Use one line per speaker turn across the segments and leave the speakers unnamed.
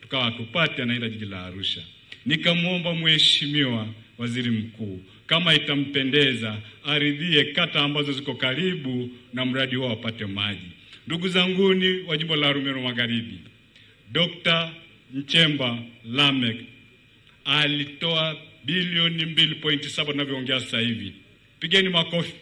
tukawa tupate anaenda jiji la Arusha. Nikamwomba Mheshimiwa Waziri Mkuu kama itampendeza aridhie kata ambazo ziko karibu na mradi huo wapate maji. Ndugu zanguni wa jimbo la Arumeru Magharibi, Dr. Nchemba Lamek alitoa bilioni 2.7 tunavyoongea sasa hivi. Pigeni makofi.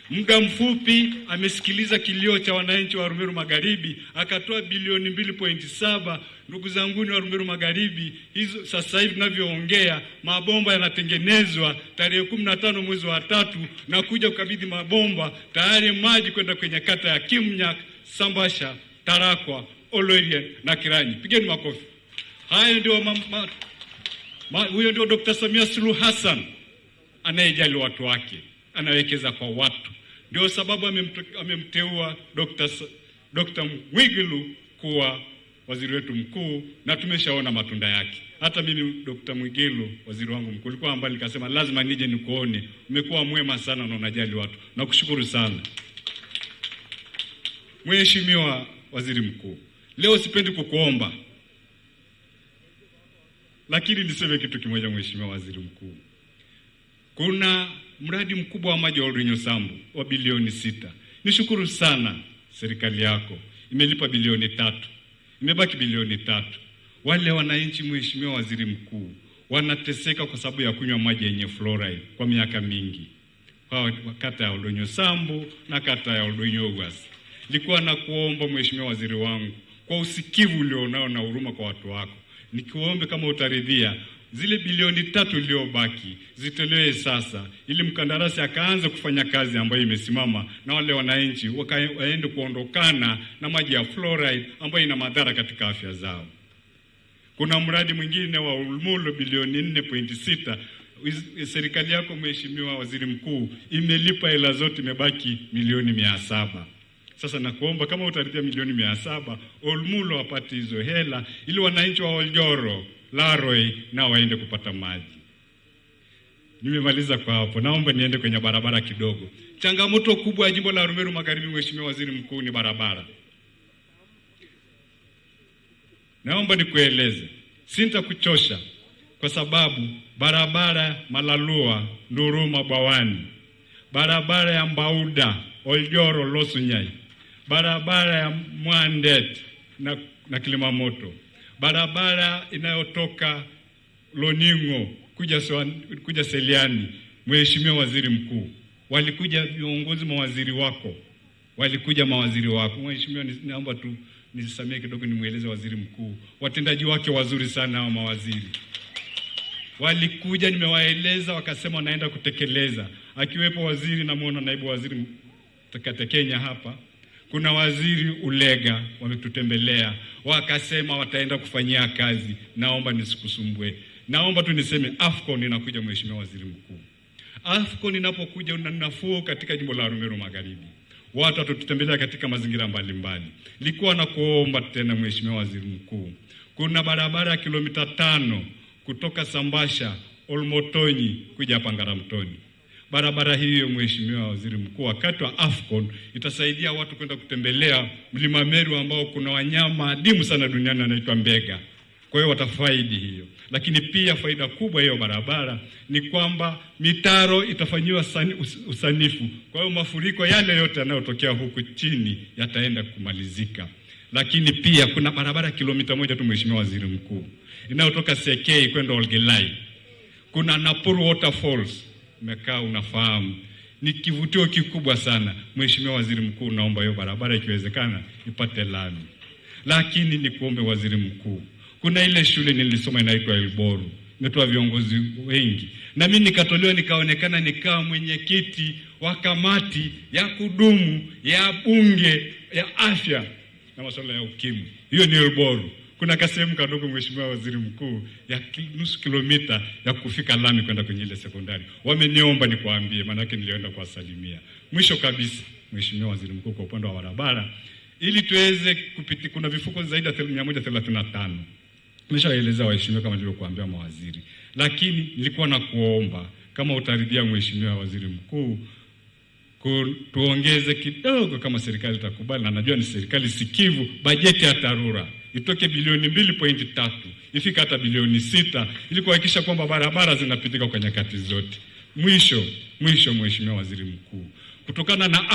Muda mfupi amesikiliza kilio cha wananchi wa Arumeru Magharibi, akatoa bilioni 2.7. Ndugu zanguni wa Arumeru Magharibi, hizo sasa hivi tunavyoongea mabomba yanatengenezwa tarehe 15 mwezi wa 3 na kuja kukabidhi mabomba tayari maji kwenda kwenye kata ya Kimnyak, Sambasha, Tarakwa, Oloirien na Kiranyi. Pigeni makofi. Hayo ndio huyo ndio Dr. Samia Suluhu Hassan anayejali watu wake, anawekeza kwa watu. Ndio sababu amemteua Dr. Mwigilu kuwa waziri wetu mkuu na tumeshaona matunda yake. Hata mimi Dr. Mwigilu, waziri wangu mkuu, nilikuwa mbali nikasema lazima nije nikuone. Umekuwa mwema sana na unajali watu. Nakushukuru sana. Mheshimiwa Waziri Mkuu, leo sipendi kukuomba, lakini niseme kitu kimoja. Mheshimiwa Waziri Mkuu, kuna mradi mkubwa wa maji wa Oldonyo Sambu wa bilioni 6. Nishukuru sana serikali yako imelipa bilioni 3. Imebaki bilioni 3. Wale wananchi, Mheshimiwa Waziri Mkuu, wanateseka kwa sababu ya kunywa maji yenye fluoride kwa miaka mingi. Kwa kata ya Oldonyo Sambu na kata ya Oldonyo Ugas. Nilikuwa nakuomba Mheshimiwa Waziri wangu, kwa usikivu ulionao na huruma kwa watu wako, nikuombe kama utaridhia zile bilioni 3 iliyobaki zitolewe sasa, ili mkandarasi akaanze kufanya kazi ambayo imesimama na wale wananchi waende kuondokana na maji ya fluoride ambayo ina madhara katika afya zao. Kuna mradi mwingine wa Ulmulo bilioni 4.6. Serikali yako Mheshimiwa Waziri Mkuu imelipa hela zote, imebaki milioni 700. Sasa nakuomba kama utaridhia milioni 700, Ulmulo wapate hizo hela ili wananchi wa Oljoro, Laroi na waende kupata maji. Nimemaliza kwa hapo. Naomba niende kwenye barabara kidogo. Changamoto kubwa ya jimbo la Arumeru Magharibi, Mheshimiwa Waziri Mkuu, ni barabara. Naomba nikueleze, sintakuchosha, kwa sababu barabara Malalua, Nduruma, Bwawani, barabara ya Mbauda, Oljoro, Losunyai, barabara ya Mwandet na Kilimamoto, barabara inayotoka Loningo kuja Seliani. Mheshimiwa Waziri Mkuu, walikuja viongozi mawaziri wako. Mheshimiwa, naomba tu nisamee kidogo nimueleze Waziri Mkuu, watendaji wake wazuri sana hao mawaziri. Walikuja, nimewaeleza, wakasema wanaenda kutekeleza. Akiwepo waziri na muona naibu waziri Kenya hapa. Kuna waziri Ulega wametutembelea, wakasema wataenda kufanyia kazi. Naomba nisikusumbue. Naomba tu niseme AFCON inakuja, Mheshimiwa Waziri Mkuu. AFCON inapokuja unanafuu katika jimbo la Arumeru Magharibi. Watu watatutembelea katika mazingira mbalimbali. Nilikuwa nakuomba tena Mheshimiwa Waziri Mkuu, kuna barabara ya kilomita 5 kutoka Sambasha, Olmotonyi kuja hapa Ngaramtoni. Barabara hiyo Mheshimiwa Waziri Mkuu, wakati wa AFCON itasaidia watu kwenda kutembelea Mlima Meru ambao kuna wanyama adimu sana duniani anaitwa mbega. Kwa hiyo watafaidi hiyo. Lakini pia faida kubwa hiyo barabara ni kwamba mitaro itafanyiwa usanifu. Kwa hiyo mafuriko yale yote yanayotokea huku chini yataenda kumalizika. Lakini pia kuna barabara kilomita 1 tu Mheshimiwa Waziri Mkuu, inayotoka Sekei kwenda Olgelai. Kuna Napuru Waterfalls, umekaa unafahamu, ni kivutio kikubwa sana. Mheshimiwa Waziri Mkuu, naomba hiyo barabara ikiwezekana ipate lami. Lakini nikuombe Waziri Mkuu, kuna ile shule nilisoma inaitwa Elboru, imetoa viongozi wengi. Na mimi nikatolewa, nikaonekana nikawa mwenyekiti wa kamati ya kudumu ya bunge ya afya na masuala ya ukimwi. Hiyo ni Elboru. Kuna kasehemu kadogo Mheshimiwa Waziri Mkuu ya nusu kilomita ya kufika lami kwenda kwenye ile sekondari. Wameniomba nikuambie, maana yake nilienda kuwasalimia. Mwisho kabisa Mheshimiwa Waziri Mkuu, kwa upande wa barabara, ili tuweze kupiti, kuna vifuko zaidi ya 135. Nimeshaeleza waheshimiwa kama nilivyokuambia mawaziri. Lakini nilikuwa na kuomba kama utaridhia Mheshimiwa Waziri Mkuu, tuongeze kidogo kama serikali itakubali, na najua ni serikali sikivu, bajeti ya TARURA itoke bilioni 2.3 ifika hata bilioni 6 ili kuhakikisha kwamba barabara zinapitika kwa nyakati zote. Mwisho Mheshimiwa Waziri Mkuu, kutokana na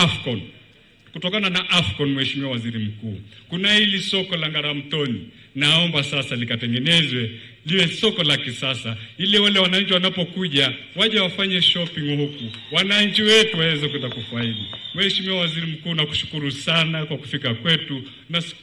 Afcon Mheshimiwa Waziri Mkuu, kuna hili soko la Ngaramtoni, naomba sasa likatengenezwe liwe soko la kisasa ili wale wananchi wanapokuja waje wafanye shopping huku, wananchi wetu waweze kwenda kufaidi. Mheshimiwa Waziri Mkuu, nakushukuru sana kwa kufika kwetu,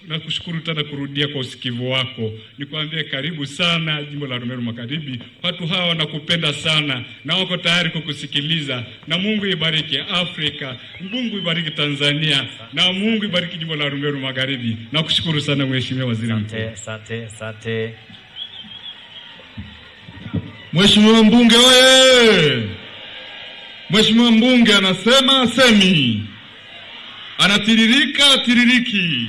na kushukuru tena kurudia kwa usikivu wako. Nikwambie karibu sana jimbo la Arumeru Magharibi. Watu hawa wanakupenda sana na wako tayari kukusikiliza, na Mungu ibariki Afrika, Mungu ibariki Tanzania, na Mungu ibariki jimbo la Arumeru Magharibi. Nakushukuru sana Mheshimiwa Waziri Mkuu.
Asante.
Mheshimiwa mbunge oye! Mheshimiwa mbunge anasema semi, anatiririka tiririki.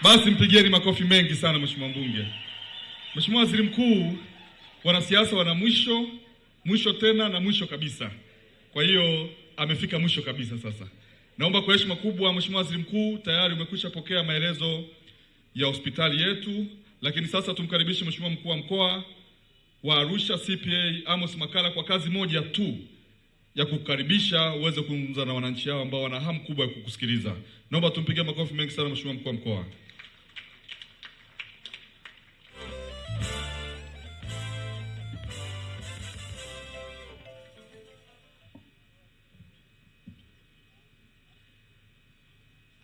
Basi mpigieni makofi mengi sana Mheshimiwa mbunge. Mheshimiwa Waziri Mkuu, wanasiasa wana mwisho tena na mwisho kabisa. Kwa hiyo amefika mwisho kabisa sasa. Naomba kwa heshima kubwa Mheshimiwa Waziri Mkuu, tayari umekwisha pokea maelezo ya hospitali yetu, lakini sasa tumkaribishe Mheshimiwa Mkuu wa Mkoa wa Arusha CPA Amos Makalla kwa kazi moja tu ya kukaribisha uweze kuzungumza na wananchi hao ambao wana hamu kubwa ya kukusikiliza. Naomba tumpigie makofi mengi sana Mheshimiwa Mkuu wa Mkoa.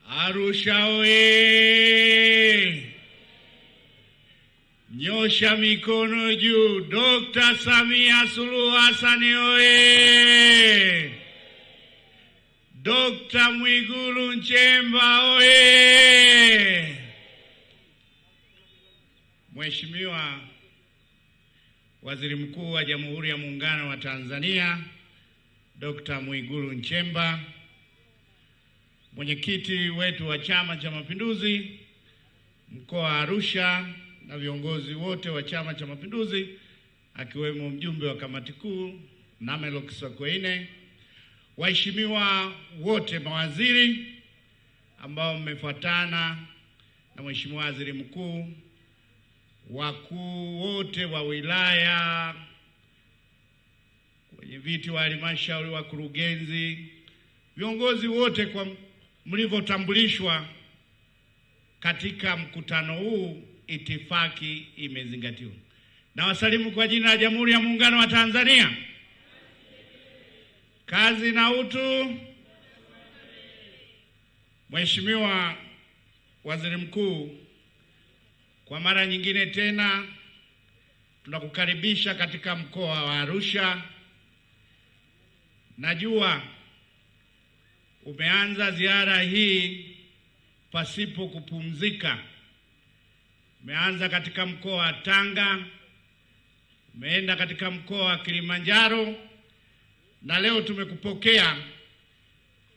Arusha oye! Nyosha mikono juu. Dr. Samia Suluhu Hassan oye! Dr. Mwigulu Nchemba oye! Mheshimiwa Waziri Mkuu wa Jamhuri ya Muungano wa Tanzania Dr. Mwigulu Nchemba, mwenyekiti wetu wa Chama cha Mapinduzi mkoa wa Arusha na viongozi wote wa Chama cha Mapinduzi akiwemo mjumbe wa kamati kuu Namelok Sokoine, waheshimiwa wote mawaziri ambao mmefuatana na Mheshimiwa Waziri Mkuu, wakuu wote wa wilaya, wenye viti wa halmashauri, wakurugenzi, viongozi wote kwa mlivyotambulishwa katika mkutano huu, itifaki imezingatiwa. Na wasalimu kwa jina la Jamhuri ya Muungano wa Tanzania. Kazi na utu. Mheshimiwa Waziri Mkuu, kwa mara nyingine tena tunakukaribisha katika mkoa wa Arusha. Najua umeanza ziara hii pasipo kupumzika. Umeanza katika mkoa wa Tanga, umeenda katika mkoa wa Kilimanjaro, na leo tumekupokea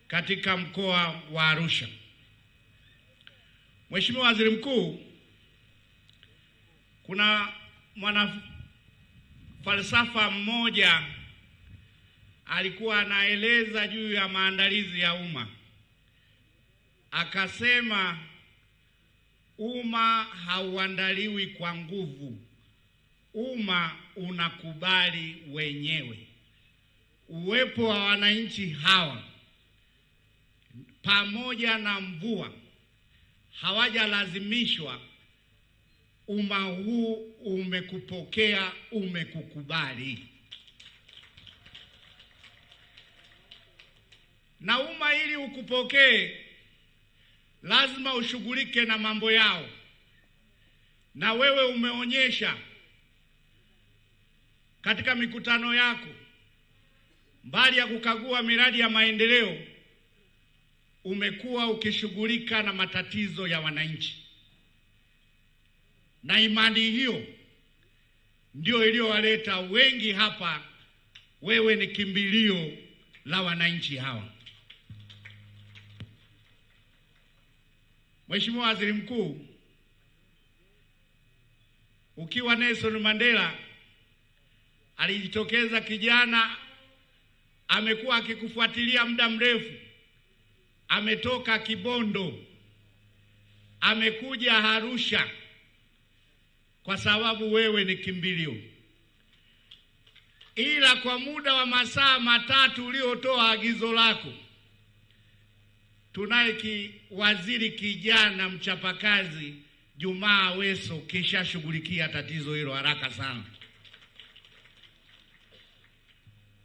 katika mkoa wa Arusha. Mheshimiwa Waziri Mkuu, kuna mwana falsafa mmoja alikuwa anaeleza juu ya maandalizi ya umma. Akasema umma hauandaliwi kwa nguvu, umma unakubali wenyewe. Uwepo wa wananchi hawa pamoja na mvua, hawajalazimishwa. Umma huu umekupokea, umekukubali. Na umma ili ukupokee lazima ushughulike na mambo yao. Na wewe umeonyesha katika mikutano yako, mbali ya kukagua miradi ya maendeleo, umekuwa ukishughulika na matatizo ya wananchi. Na imani hiyo ndio iliyowaleta wengi hapa. Wewe ni kimbilio la wananchi hawa. Mheshimiwa Waziri Mkuu, ukiwa Nelson Mandela alijitokeza kijana, amekuwa akikufuatilia muda mrefu, ametoka Kibondo, amekuja Arusha kwa sababu wewe ni kimbilio, ila kwa muda wa masaa matatu uliotoa agizo lako, tunaye waziri kijana mchapakazi Jumaa Aweso kisha shughulikia tatizo hilo haraka sana.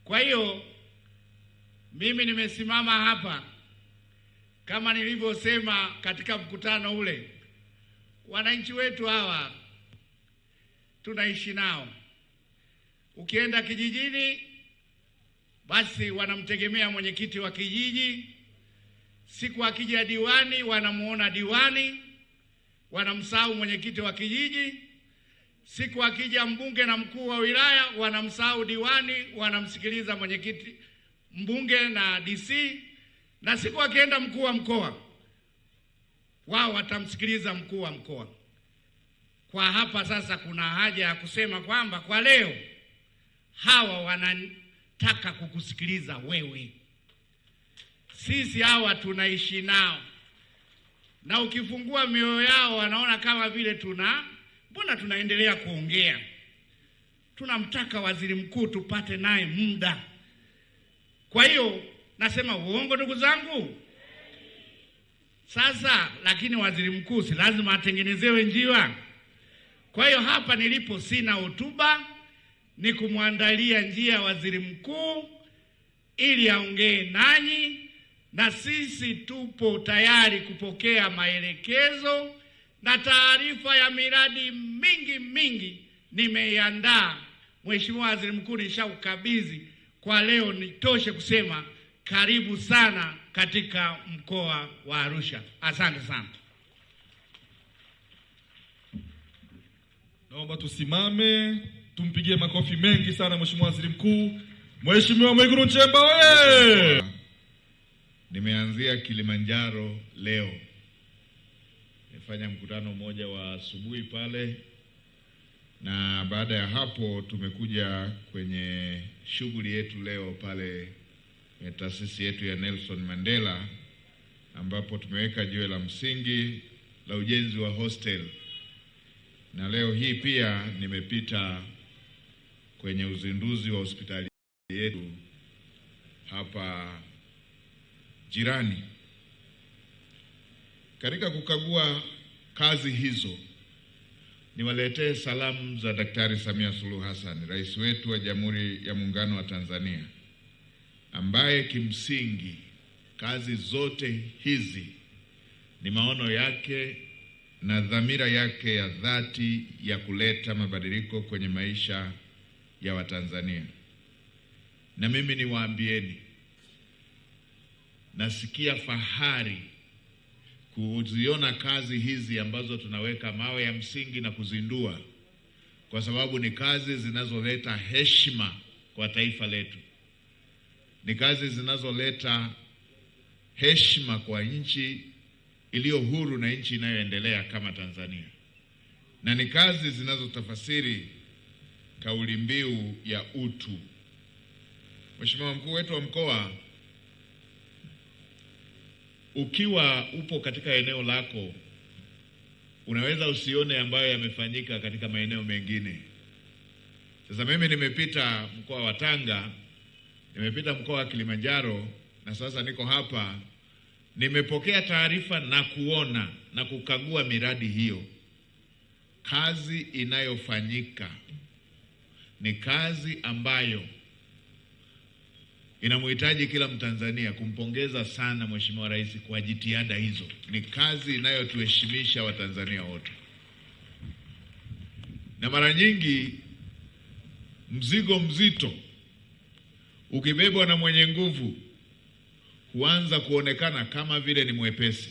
Kwa hiyo mimi nimesimama hapa kama nilivyosema katika mkutano ule, wananchi wetu hawa tunaishi nao. Ukienda kijijini, basi wanamtegemea mwenyekiti wa kijiji. Siku akija diwani, wanamuona diwani, wanamsahau mwenyekiti wa kijiji. Siku akija mbunge na mkuu wa wilaya, wanamsahau diwani, wanamsikiliza mwenyekiti, mbunge na DC. Na siku akienda mkuu wa mkoa, wao watamsikiliza mkuu wa mkoa. Kwa hapa sasa kuna haja ya kusema kwamba kwa leo hawa wanataka kukusikiliza wewe. Sisi hawa tunaishi nao, na ukifungua mioyo yao wanaona kama vile mbona tunaendelea kuongea. Tunamtaka waziri mkuu tupate naye muda. Kwa hiyo nasema uongo ndugu zangu? Sasa lakini waziri mkuu si lazima atengenezewe njiwa. Kwa hiyo hapa nilipo sina hotuba, ni kumwandalia njia waziri mkuu ili aongee nanyi, na sisi tupo tayari kupokea maelekezo na taarifa ya miradi mingi nimeiandaa. Mheshimiwa Waziri Mkuu, nishaukabidhi. Kwa leo nitoshe kusema karibu sana katika mkoa wa Arusha. Asante sana.
Naomba tusimame tumpigie makofi mengi sana Mheshimiwa Waziri Mkuu. Mheshimiwa Mwigulu Nchemba wewe.
Nimeanzia Kilimanjaro leo. Nimefanya mkutano mmoja wa asubuhi pale, na baada ya hapo tumekuja kwenye shughuli yetu leo pale kwenye taasisi yetu ya Nelson Mandela, ambapo tumeweka jiwe la msingi la ujenzi wa hostel. Na leo hii pia nimepita kwenye uzinduzi wa hospitali yetu hapa jirani. Katika kukagua kazi hizo, niwaletee salamu za Daktari Samia Suluhu Hassan, rais wetu wa Jamhuri ya Muungano wa Tanzania, ambaye kimsingi kazi zote hizi ni maono yake na dhamira yake ya dhati ya kuleta mabadiliko kwenye maisha ya Watanzania. Na mimi niwaambieni, nasikia fahari kuziona kazi hizi ambazo tunaweka mawe ya msingi na kuzindua, kwa sababu ni kazi zinazoleta heshima kwa taifa letu. Ni kazi zinazoleta heshima kwa nchi iliyo huru na nchi inayoendelea kama Tanzania. Na ni kazi zinazotafasiri kauli mbiu ya utu. Mheshimiwa mkuu wetu wa mkoa, ukiwa upo katika eneo lako, unaweza usione ambayo yamefanyika katika maeneo mengine. Sasa mimi nimepita mkoa wa Tanga, nimepita mkoa wa Kilimanjaro, na sasa niko hapa. Nimepokea taarifa na kuona na kukagua miradi hiyo. Kazi inayofanyika ni kazi ambayo inamhitaji kila Mtanzania kumpongeza sana Mheshimiwa Rais kwa jitihada hizo. Ni kazi inayotuheshimisha Watanzania wote. Na mara nyingi mzigo mzito ukibebwa na mwenye nguvu huanza kuonekana kama vile ni mwepesi.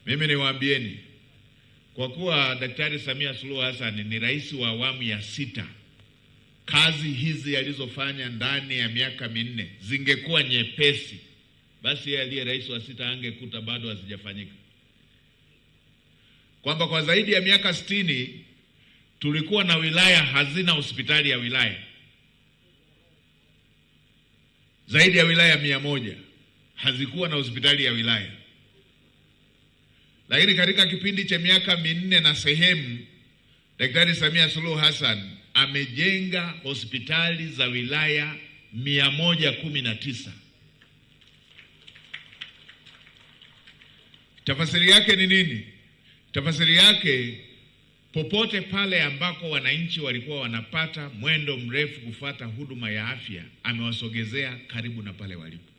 Mimi niwaambieni, kwa kuwa Daktari Samia Suluhu Hassan ni rais wa awamu ya 6, kazi hizi alizofanya ndani ya miaka 4 zingekuwa nyepesi, basi yeye aliye rais wa 6 angekuta bado hazijafanyika. Kwamba kwa zaidi ya miaka 60 tulikuwa na wilaya hazina hospitali ya wilaya. Zaidi ya wilaya 100 hazikuwa na hospitali ya wilaya. Lakini katika kipindi cha miaka 4 na sehemu, Daktari Samia Suluhu Hassan amejenga hospitali za wilaya 119. Tafasiri yake ni nini? Tafasiri yake, popote pale ambako wananchi walikuwa wanapata mwendo mrefu kufuata huduma ya afya, amewasogezea karibu na pale walipo.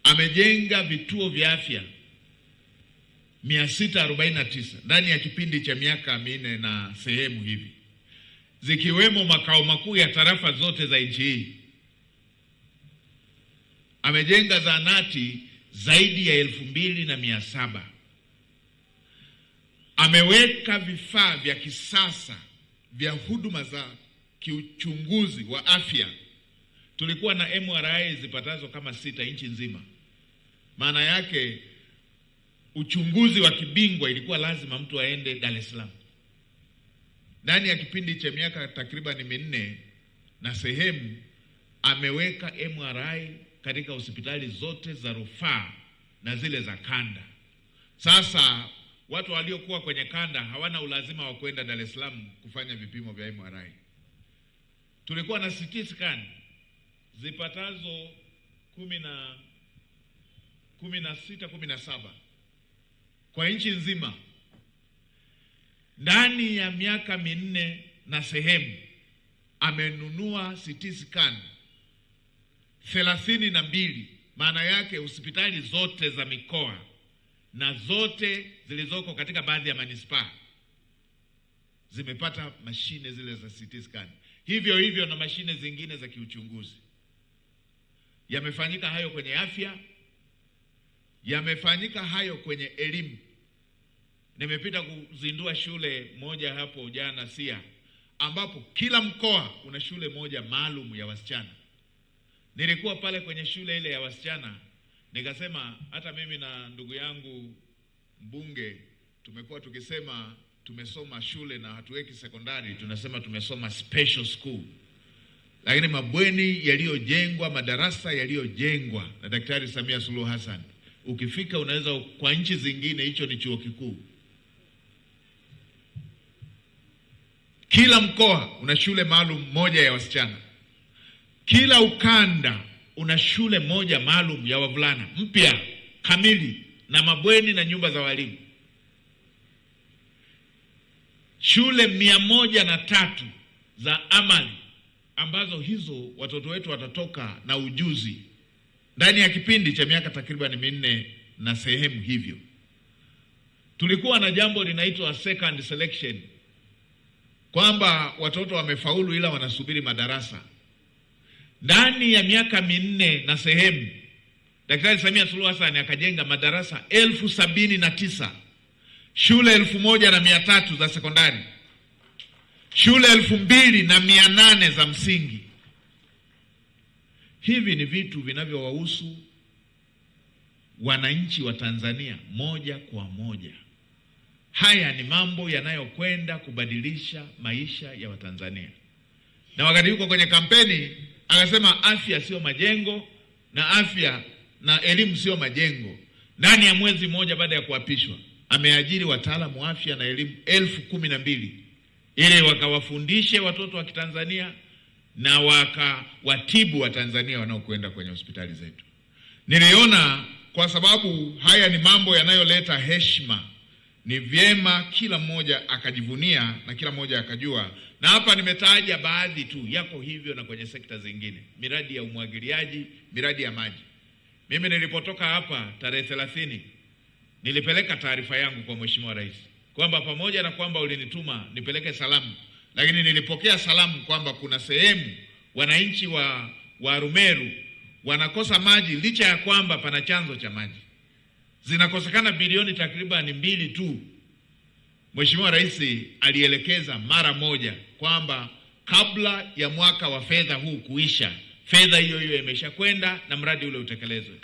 Amejenga vituo vya afya 649 ndani ya kipindi cha miaka 4 na sehemu hivi, zikiwemo makao makuu ya tarafa zote za nchi hii. Amejenga zahanati zaidi ya 2700. Ameweka vifaa vya kisasa vya huduma za kiuchunguzi wa afya. Tulikuwa na MRI zipatazo kama 6 nchi nzima. Maana yake uchunguzi wa kibingwa ilikuwa lazima mtu aende Dar es Salaam. Ndani ya kipindi cha miaka takriban 4 na sehemu, ameweka MRI katika hospitali zote za rufaa na zile za kanda. Sasa watu waliokuwa kwenye kanda hawana ulazima wa kwenda Dar es Salaam kufanya vipimo vya MRI. Tulikuwa na CT scan zipatazo 16, 17 kwa nchi nzima. Ndani ya miaka 4 na sehemu, amenunua CT scan 32. Maana yake hospitali zote za mikoa na zote zilizoko katika baadhi ya manispaa zimepata mashine zile za CT scan. Hivyo hivyo na mashine zingine za kiuchunguzi. Yamefanyika hayo kwenye afya, yamefanyika hayo kwenye elimu. Nimepita kuzindua shule moja hapo jana Sia, ambapo kila mkoa una shule moja maalum ya wasichana. Nilikuwa pale kwenye shule ile ya wasichana, nikasema hata mimi na ndugu yangu mbunge tumekuwa tukisema tumesoma shule na hatuweki sekondari, tunasema tumesoma special school. Lakini mabweni yaliyojengwa, madarasa yaliyojengwa na Daktari Samia Suluhu Hassan, ukifika unaweza kwa nchi zingine hicho ni chuo kikuu. Kila mkoa una shule maalum moja ya wasichana. Kila ukanda una shule moja maalum ya wavulana mpya kamili na mabweni na nyumba za walimu. Shule 103 za amali ambazo hizo watoto wetu watatoka na ujuzi ndani ya kipindi cha miaka takriban 4 na sehemu hivyo. Tulikuwa na jambo linaitwa second selection, kwamba watoto wamefaulu ila wanasubiri madarasa. Ndani ya miaka 4 na sehemu, Daktari Samia Suluhu Hassan akajenga madarasa 1079, shule 1300 za sekondari, shule 2800 za msingi. Hivi ni vitu vinavyowahusu wananchi wa Tanzania moja kwa moja. Haya ni mambo yanayokwenda kubadilisha maisha ya Watanzania. Na wakati yuko kwenye kampeni akasema afya sio majengo na afya na elimu sio majengo. Ndani ya mwezi mmoja baada ya kuapishwa, ameajiri wataalamu wa afya na elimu 12,000 ili wakawafundishe watoto wa Kitanzania na wakawatibu wa Tanzania wanaokwenda kwenye hospitali zetu. Niliona kwa sababu haya ni mambo yanayoleta heshima, ni vyema kila mmoja akajivunia na kila mmoja akajua. Na hapa nimetaja baadhi tu, yako hivyo na kwenye sekta zingine, miradi ya umwagiliaji, miradi ya maji. Mimi nilipotoka hapa tarehe 30 nilipeleka taarifa yangu kwa Mheshimiwa Rais kwamba pamoja na kwamba ulinituma nipeleke salamu, lakini nilipokea salamu kwamba kuna sehemu wananchi wa Rumeru wanakosa maji licha ya kwamba pana chanzo cha maji. Zinakosekana bilioni takriban 2 tu. Mheshimiwa Rais alielekeza mara moja kwamba kabla ya mwaka wa fedha huu kuisha, fedha hiyo imeshakwenda na mradi ule utekelezwe.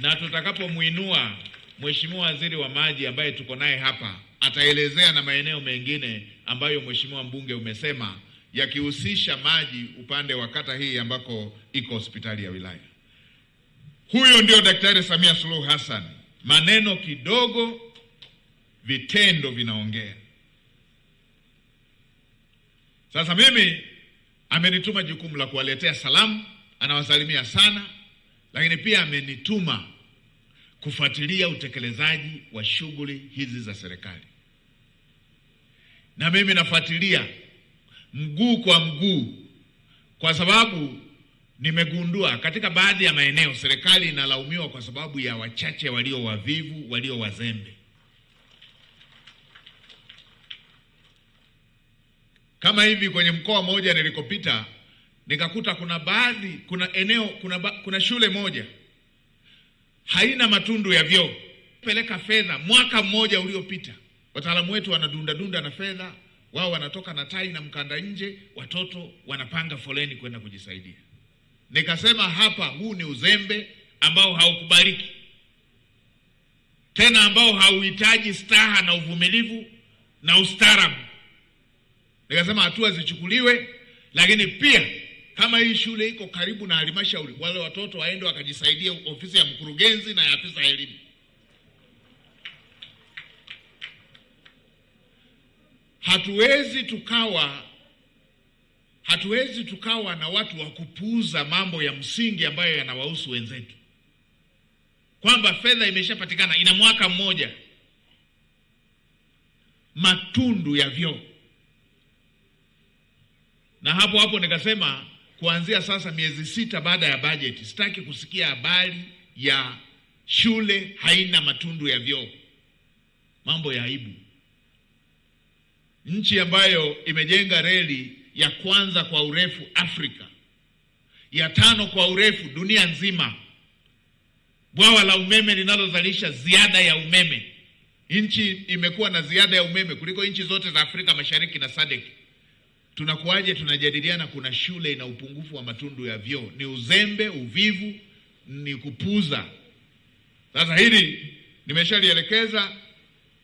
Na tutakapomuinua Mheshimiwa Waziri wa Maji ambaye tuko naye hapa, ataelezea na maeneo mengine ambayo Mheshimiwa mbunge umesema yakihusisha maji upande wa kata hii ambako iko hospitali ya wilaya. Huyo ndio Daktari Samia Suluhu Hassan maneno kidogo, vitendo vinaongea. Sasa mimi amenituma jukumu la kuwaletea salamu, anawasalimia sana, lakini pia amenituma kufuatilia utekelezaji wa shughuli hizi za serikali. Na mimi nafuatilia mguu kwa mguu, kwa sababu nimegundua katika baadhi ya maeneo serikali inalaumiwa kwa sababu ya wachache walio wavivu, walio wazembe. Kama hivi kwenye mkoa mmoja nilikopita, nikakuta kuna shule moja haina matundu ya vyoo. Peleka fedha mwaka mmoja uliopita. Wataalamu wetu wanadunda na fedha, wao wanatoka na tai na mkanda nje, watoto wanapanga foleni kwenda kujisaidia. Nikasema hapa, huu ni uzembe ambao haukubaliki. Tena ambao hauhitaji staha na uvumilivu na ustaarabu. Nikasema hatua zichukuliwe, lakini pia kama hii shule iko karibu na halmashauri, wale watoto waende wakajisaidia ofisi ya mkurugenzi na ya afisa elimu. Hatuwezi tukawa na watu wa kupuuza mambo ya msingi ambayo yanawahusu wenzetu. Kwamba fedha imeshapatikana, ina mwaka mmoja, matundu ya vyoo. Na hapo nikasema kuanzia sasa, miezi 6 baada ya bajeti, sitaki kusikia habari ya shule haina matundu ya vyoo. Mambo ya aibu. Nchi ambayo imejenga reli ya kwanza kwa urefu Afrika, ya 5 kwa urefu dunia nzima, bwawa la umeme linalozalisha ziada ya umeme. Nchi imekuwa na ziada ya umeme kuliko nchi zote za Afrika Mashariki na SADC. Tunakuaje tunajadiliana kuna shule ina upungufu wa matundu ya vyoo? Ni uzembe, uvivu, ni kupuza. Sasa hili nimeshalielekeza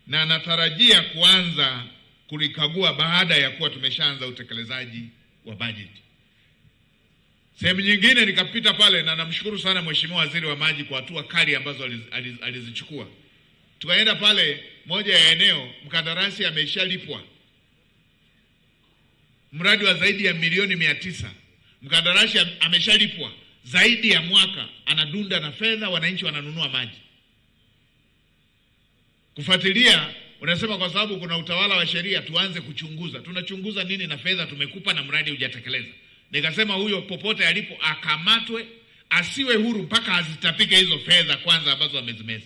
na natarajia kuanza kulikagua baada ya kuwa tumeshaanza utekelezaji wa bajeti. Sehemu nyingine nikapita pale, na namshukuru sana Mheshimiwa Waziri wa Maji kwa hatua kali ambazo alizichukua. Tukaenda pale moja ya eneo, mkandarasi ameshalipwa mradi wa zaidi ya milioni 900. Mkandarasi ameshalipwa zaidi ya mwaka, anadunda na fedha, wananchi wananunua maji. Kufuatilia, unasema kwa sababu kuna utawala wa sheria tuanze kuchunguza. Tunachunguza nini na fedha tumekupa na mradi hujatekeleza? Nikasema huyo popote alipo akamatwe, asiwe huru mpaka azitapike hizo fedha kwanza ambazo amezimeza.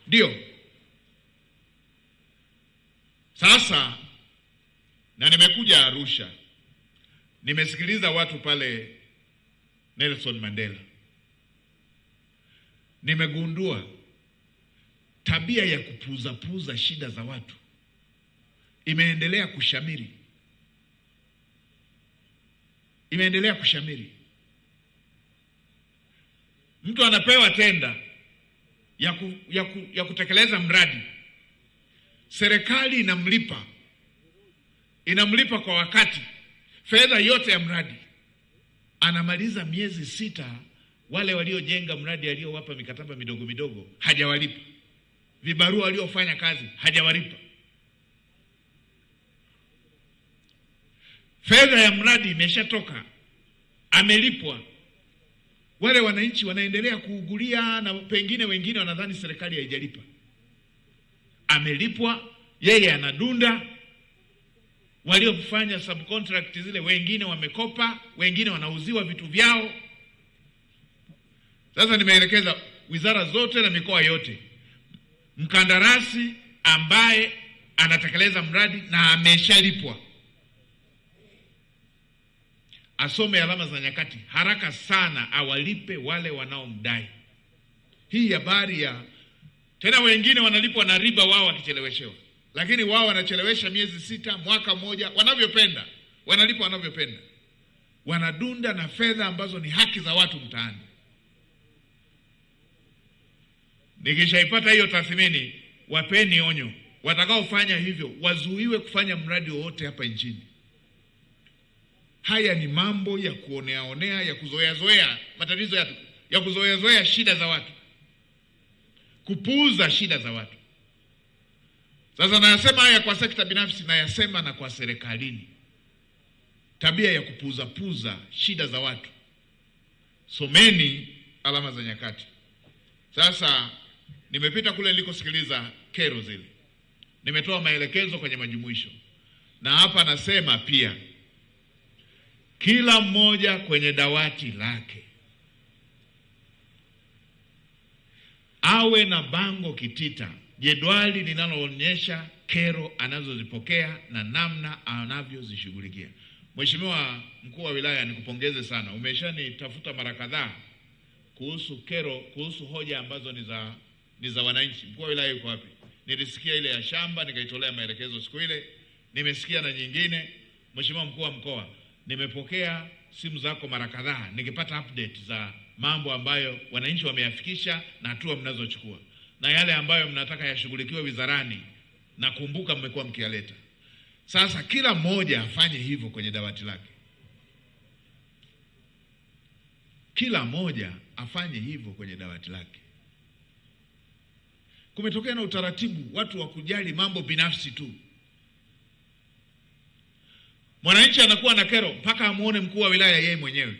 Ndio. Sasa na nimekuja Arusha. Nimesikiliza watu pale Nelson Mandela. Nimegundua tabia ya kupuza shida za watu imeendelea kushamiri. Mtu anapewa tenda ya kutekeleza mradi. Serikali inamlipa kwa wakati fedha yote ya mradi. Anamaliza miezi 6, wale waliojenga mradi aliowapa mikataba midogo hajawalipa. Vibarua waliofanya kazi hajawalipa. Fedha ya mradi imeshatoka, amelipwa. Wale wananchi wanaendelea kuugulia, na pengine wengine wanadhani serikali haijalipa. Amelipwa, yeye anadunda. Waliofanya subcontract zile wengine wamekopa, wengine wanauziwa vitu vyao. Sasa nimeelekeza wizara zote na mikoa yote, mkandarasi ambaye anatekeleza mradi na ameshalipwa asome alama za nyakati haraka sana, awalipe wale wanaomdai. Hii habari ya tena wengine wanalipwa na riba wao wakicheleweshewa, lakini wao wanachelewesha miezi 6, mwaka mmoja, wanavyopenda, wanalipa wanavyopenda. Wanadunda na fedha ambazo ni haki za watu mtaani. Nikishaipata hiyo tathmini, wapeni onyo. Watakaofanya hivyo wazuiwe kufanya mradi wowote hapa nchini. Haya ni mambo ya kuonea, ya kuzoea matatizo ya kuzoea shida za watu, kupuuza shida za watu. Sasa nayasema haya kwa sekta binafsi, nayasema na kwa serikalini. Tabia ya kupuuza shida za watu. Someni alama za nyakati. Sasa nimepita kule nilikosikiliza kero zile, nimetoa maelekezo kwenye majumuisho, na hapa nasema pia kila mmoja kwenye dawati lake awe na bango kitita, jedwali linaloonyesha kero anazozipokea na namna anavyozishughulikia. Mheshimiwa Mkuu wa Wilaya, nikupongeze sana. Umeshanitafuta mara kadhaa kuhusu kero, kuhusu hoja ambazo ni za wananchi. Mkuu wa Wilaya yuko wapi? Nilisikia ile ya shamba nikaitolea maelekezo siku ile. Nimesikia na nyingine. Mheshimiwa Mkuu wa Mkoa, nimepokea simu zako mara kadhaa nikipata update za mambo ambayo wananchi wameyafikisha na hatua mnazochukua, na yale ambayo mnataka yashughulikiwe wizarani, na kumbuka mmekuwa mkialeta. Sasa kila mmoja afanye hivyo kwenye dawati lake. Kila mmoja afanye hivyo kwenye dawati lake. Kumetokea na utaratibu watu wa kujali mambo binafsi tu. Mwananchi anakuwa na kero mpaka amuone mkuu wa wilaya yeye mwenyewe.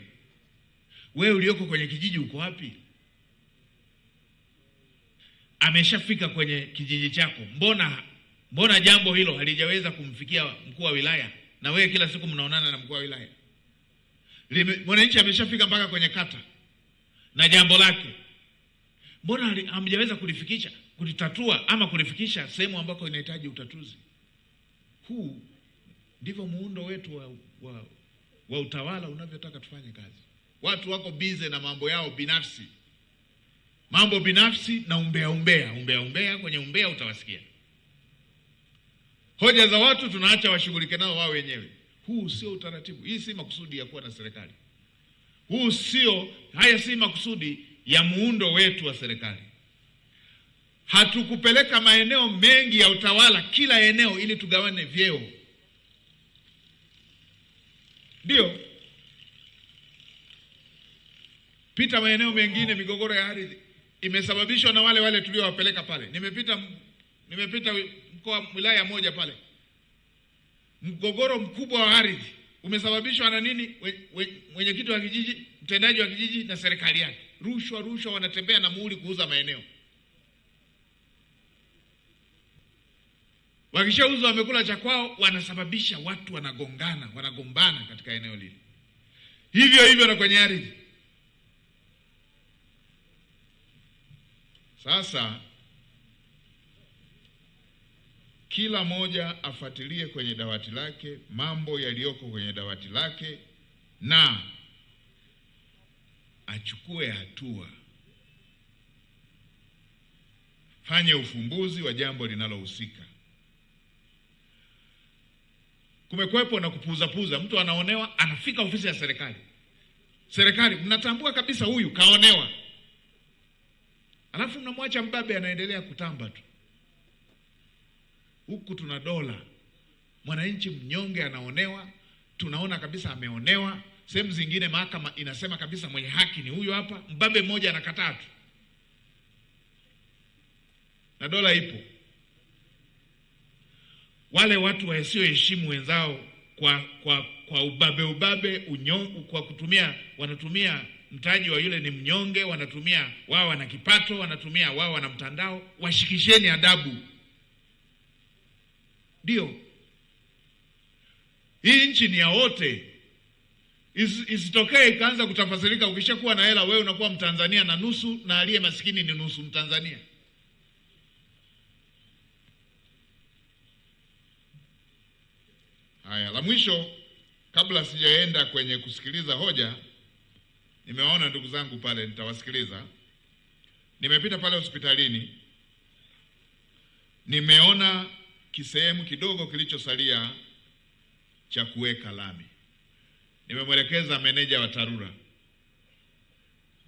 Wewe ulioko kwenye kijiji uko wapi? Ameshafika kwenye kijiji chako. Mbona jambo hilo halijaweza kumfikia mkuu wa wilaya, na wewe kila siku mnaonana na mkuu wa wilaya? Mwananchi ameshafika mpaka kwenye kata na jambo lake. Mbona hamjaweza kulitatua ama kulifikisha sehemu ambako inahitaji utatuzi? Huu ndivyo muundo wetu wa utawala unavyotaka tufanye kazi. Watu wako busy na mambo yao binafsi. Mambo binafsi na umbea kwenye umbea utawasikia. Hoja za watu tunaacha washughulike nao wao wenyewe. Huu sio utaratibu. Hii si makusudi ya kuwa na serikali. Haya si makusudi ya muundo wetu wa serikali. Hatukupeleka maeneo mengi ya utawala kila eneo ili tugawane vyeo. Ndio. Pita maeneo mengine, migogoro ya ardhi imesababishwa na wale tuliowapeleka pale. Nimepita mkoa wilaya moja pale. Mgogoro mkubwa wa ardhi umesababishwa na nini? Mwenyekiti wa kijiji, mtendaji wa kijiji na serikali yake. Rushwa wanatembea na muhuri kuuza maeneo. Wakishauza wamekula cha kwao, wanasababisha watu wanagombana katika eneo lile. Hivyo na kwenye ardhi. Sasa kila moja afuatilie kwenye dawati lake mambo yaliyoko kwenye dawati lake na achukue hatua. Fanye ufumbuzi wa jambo linalohusika. Kumekuwepo na kupuuza. Mtu anaonewa, anafika ofisi ya serikali mnatambua kabisa huyu kaonewa, alafu mnamwacha mbabe anaendelea kutamba tu. Huku tuna dola. Mwananchi mnyonge anaonewa, tunaona kabisa ameonewa. Sehemu zingine mahakama inasema kabisa mwenye haki ni huyu hapa, mbabe mmoja anakataa tu, na dola ipo. Wale watu wasioheshimu wenzao kwa ubabe unyonge, kwa wanatumia mtaji wa yule ni mnyonge, wanatumia wao wana kipato, wanatumia wao wana mtandao. Washikisheni adabu. Ndio. Hii nchi ni ya wote. Isitokee ikaanza kutafasirika ukishakuwa na hela wewe unakuwa Mtanzania na nusu, na aliye maskini ni nusu Mtanzania. Haya, la mwisho kabla sijaenda kwenye kusikiliza hoja, nimewaona ndugu zangu pale, nitawasikiliza. Nimepita pale hospitalini, nimeona kisehemu kidogo kilichosalia cha kuweka lami. Nimemwelekeza meneja wa TARURA,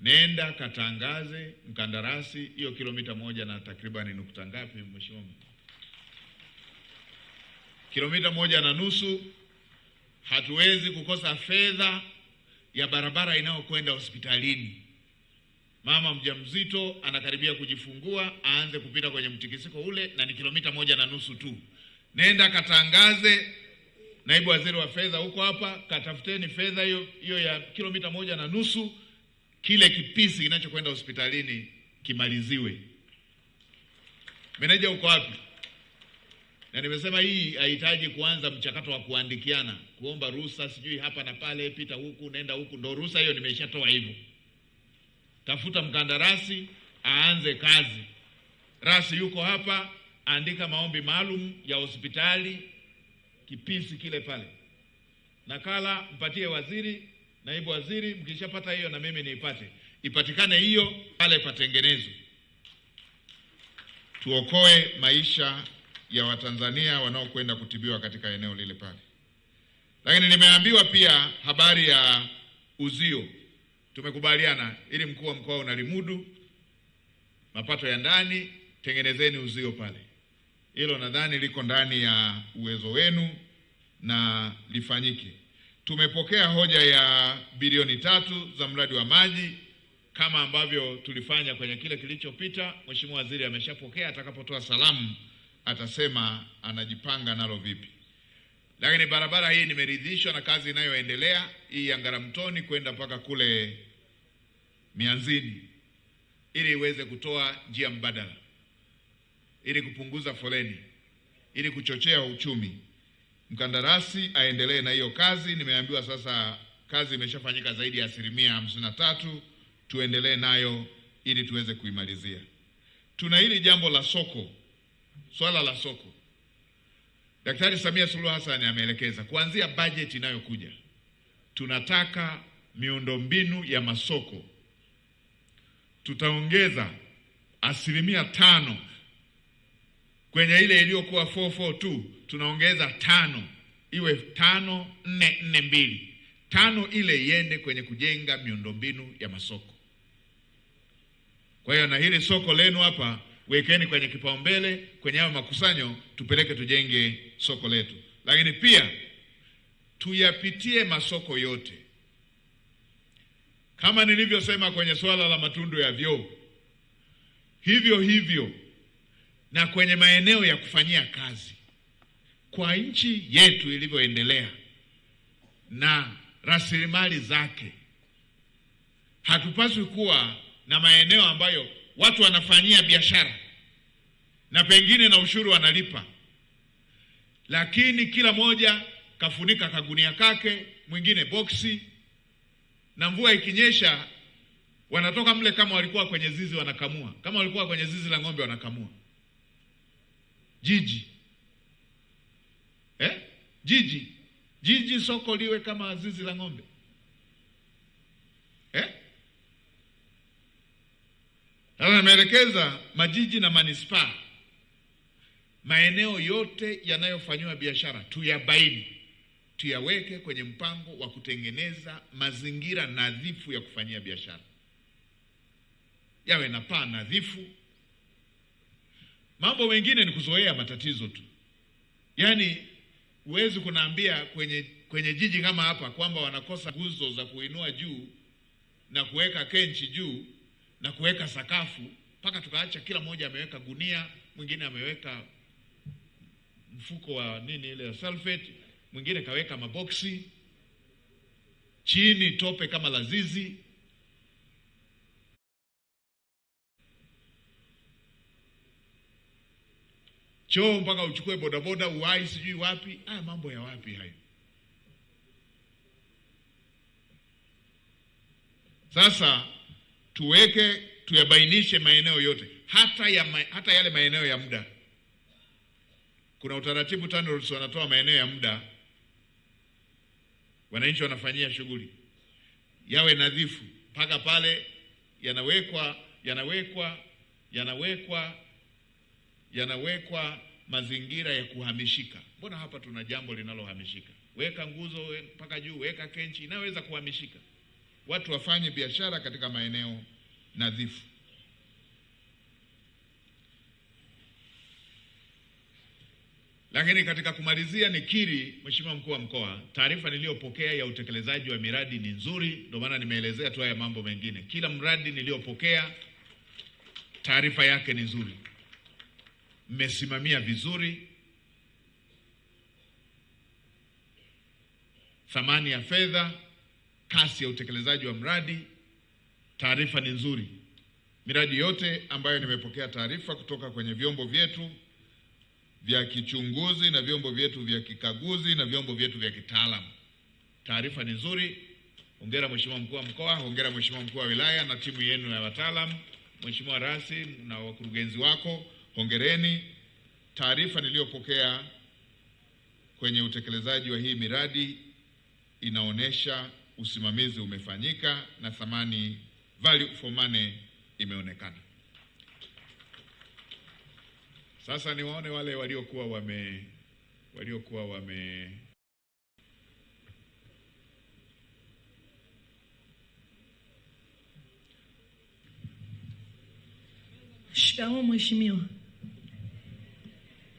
nenda katangaze mkandarasi hiyo kilomita 1 na takriban nukta ngapi mheshimiwa? Kilomita 1.5. Hatuwezi kukosa fedha ya barabara inayokwenda hospitalini. Mama mjamzito anakaribia kujifungua, aanze kupita kwenye mtikisiko ule, na ni 1.5 kilomita tu. Nenda katangaze, naibu waziri wa fedha huko hapa, katafuteni fedha hiyo ya 1.5 kilomita, kile kipisi kinachokwenda hospitalini kimaliziwe. Meneja uko wapi? Na nimesema hii haihitaji kuanza mchakato wa kuandikiana, kuomba ruhusa sijui hapa na pale, pita huku nenda huku. Ndio ruhusa hiyo nimeshatoa hivyo. Tafuta mkandarasi aanze kazi. Rasi yuko hapa, andika maombi maalum ya hospitali, kipisi kile pale. Nakala mpatie waziri, naibu waziri, mkishapata hiyo na mimi niipate. Ipatikane hiyo pale patengenezwe. Tuokoe maisha ya Watanzania wanaokwenda kutibiwa katika eneo lile pale. Lakini nimeambiwa pia habari ya uzio. Tumekubaliana ili mkuu wa mkoa unalimudu mapato ya ndani, tengenezeni uzio pale. Hilo nadhani liko ndani ya uwezo wenu na lifanyike. Tumepokea hoja ya bilioni 3 za mradi wa maji kama ambavyo tulifanya kwenye kile kilichopita. Mheshimiwa Waziri ameshapokea, atakapotoa salamu atasema anajipanga nalo vipi. Lakini barabara hii nimeridhishwa na kazi inayoendelea, hii ya Ngaramtoni kwenda mpaka kule Mianzini, ili iweze kutoa njia mbadala, ili kupunguza foleni, ili kuchochea uchumi. Mkandarasi aendelee na hiyo kazi. Nimeambiwa sasa kazi imeshafanyika zaidi ya 53%, tuendelee nayo ili tuweze kuimalizia. Tuna hili jambo la soko, swala la soko. Daktari Samia Suluhu Hassan ameelekeza kuanzia bajeti inayokuja, tunataka miundombinu ya masoko tutaongeza 5% kwenye ile iliyokuwa 442, tunaongeza 5 iwe 5,442. 5 ile iende kwenye kujenga miundombinu ya masoko. Kwa hiyo na hili soko lenu hapa wekeni kwenye kipaumbele, kwenye hayo makusanyo tupeleke tujenge soko letu. Lakini pia tuyapitie masoko yote. Kama nilivyosema kwenye swala la matundu ya vyoo, hivyo hivyo na kwenye maeneo ya kufanyia kazi. Kwa nchi yetu ilivyoendelea na rasilimali zake, hatupaswi kuwa na maeneo ambayo watu wanafanyia biashara na pengine na ushuru wanalipa, lakini kila moja kafunika kagunia kake, mwingine boksi, na mvua ikinyesha wanatoka mle kama walikuwa kwenye zizi wanakamua, kama walikuwa kwenye zizi la ng'ombe wanakamua. Jiji soko liwe kama zizi la ng'ombe. Sasa nimeelekeza majiji na manispaa, maeneo yote yanayofanywa biashara tuyabaini, tuyaweke kwenye mpango wa kutengeneza mazingira nadhifu ya kufanyia biashara. Yawe na paa nadhifu. Mambo mengine ni kuzoea matatizo tu. Yaani huwezi kunaambia kwenye jiji kama hapa kwamba wanakosa nguzo za kuinua juu na kuweka kenchi juu na kuweka sakafu, mpaka tukaacha kila mmoja ameweka gunia, mwingine ameweka mfuko wa nini ile ya sulfate, mwingine kaweka maboksi, chini tope kama lazizi. Choo mpaka uchukue bodaboda uwai sijui wapi. Mambo ya wapi hayo? Sasa tuyabainishe maeneo yote, hata yale maeneo ya muda. Kuna utaratibu TANROADS wanatoa maeneo ya muda, wananchi wanafanyia shughuli, yawe nadhifu mpaka pale yanawekwa mazingira ya kuhamishika. Mbona hapa tuna jambo linalohamishika? Weka nguzo mpaka juu, weka kenchi inaweza kuhamishika. Watu wafanye biashara katika maeneo nadhifu. Lakini katika kumalizia, nikiri Mheshimiwa Mkuu wa Mkoa, taarifa niliyopokea ya utekelezaji wa miradi ni nzuri, ndio maana nimeelezea tu haya mambo mengine. Kila mradi niliyopokea taarifa yake ni nzuri. Mmesimamia vizuri, thamani ya fedha, kasi ya utekelezaji wa mradi, taarifa ni nzuri. Miradi yote ambayo nimepokea taarifa kutoka kwenye vyombo vyetu vya kichunguzi na vyombo vyetu vya kikaguzi na vyombo vyetu vya kitaalamu, taarifa ni nzuri. Hongera Mheshimiwa Mkuu wa Mkoa, hongera Mheshimiwa Mkuu wa Wilaya na timu yenu ya wataalamu, Mheshimiwa Rasi na wakurugenzi wako, hongereni. Taarifa niliyopokea kwenye utekelezaji wa hii miradi inaonesha usimamizi umefanyika na thamani, value for money, imeonekana. Sasa niwaone wale waliokuwa wame
Shikamoo Mheshimiwa.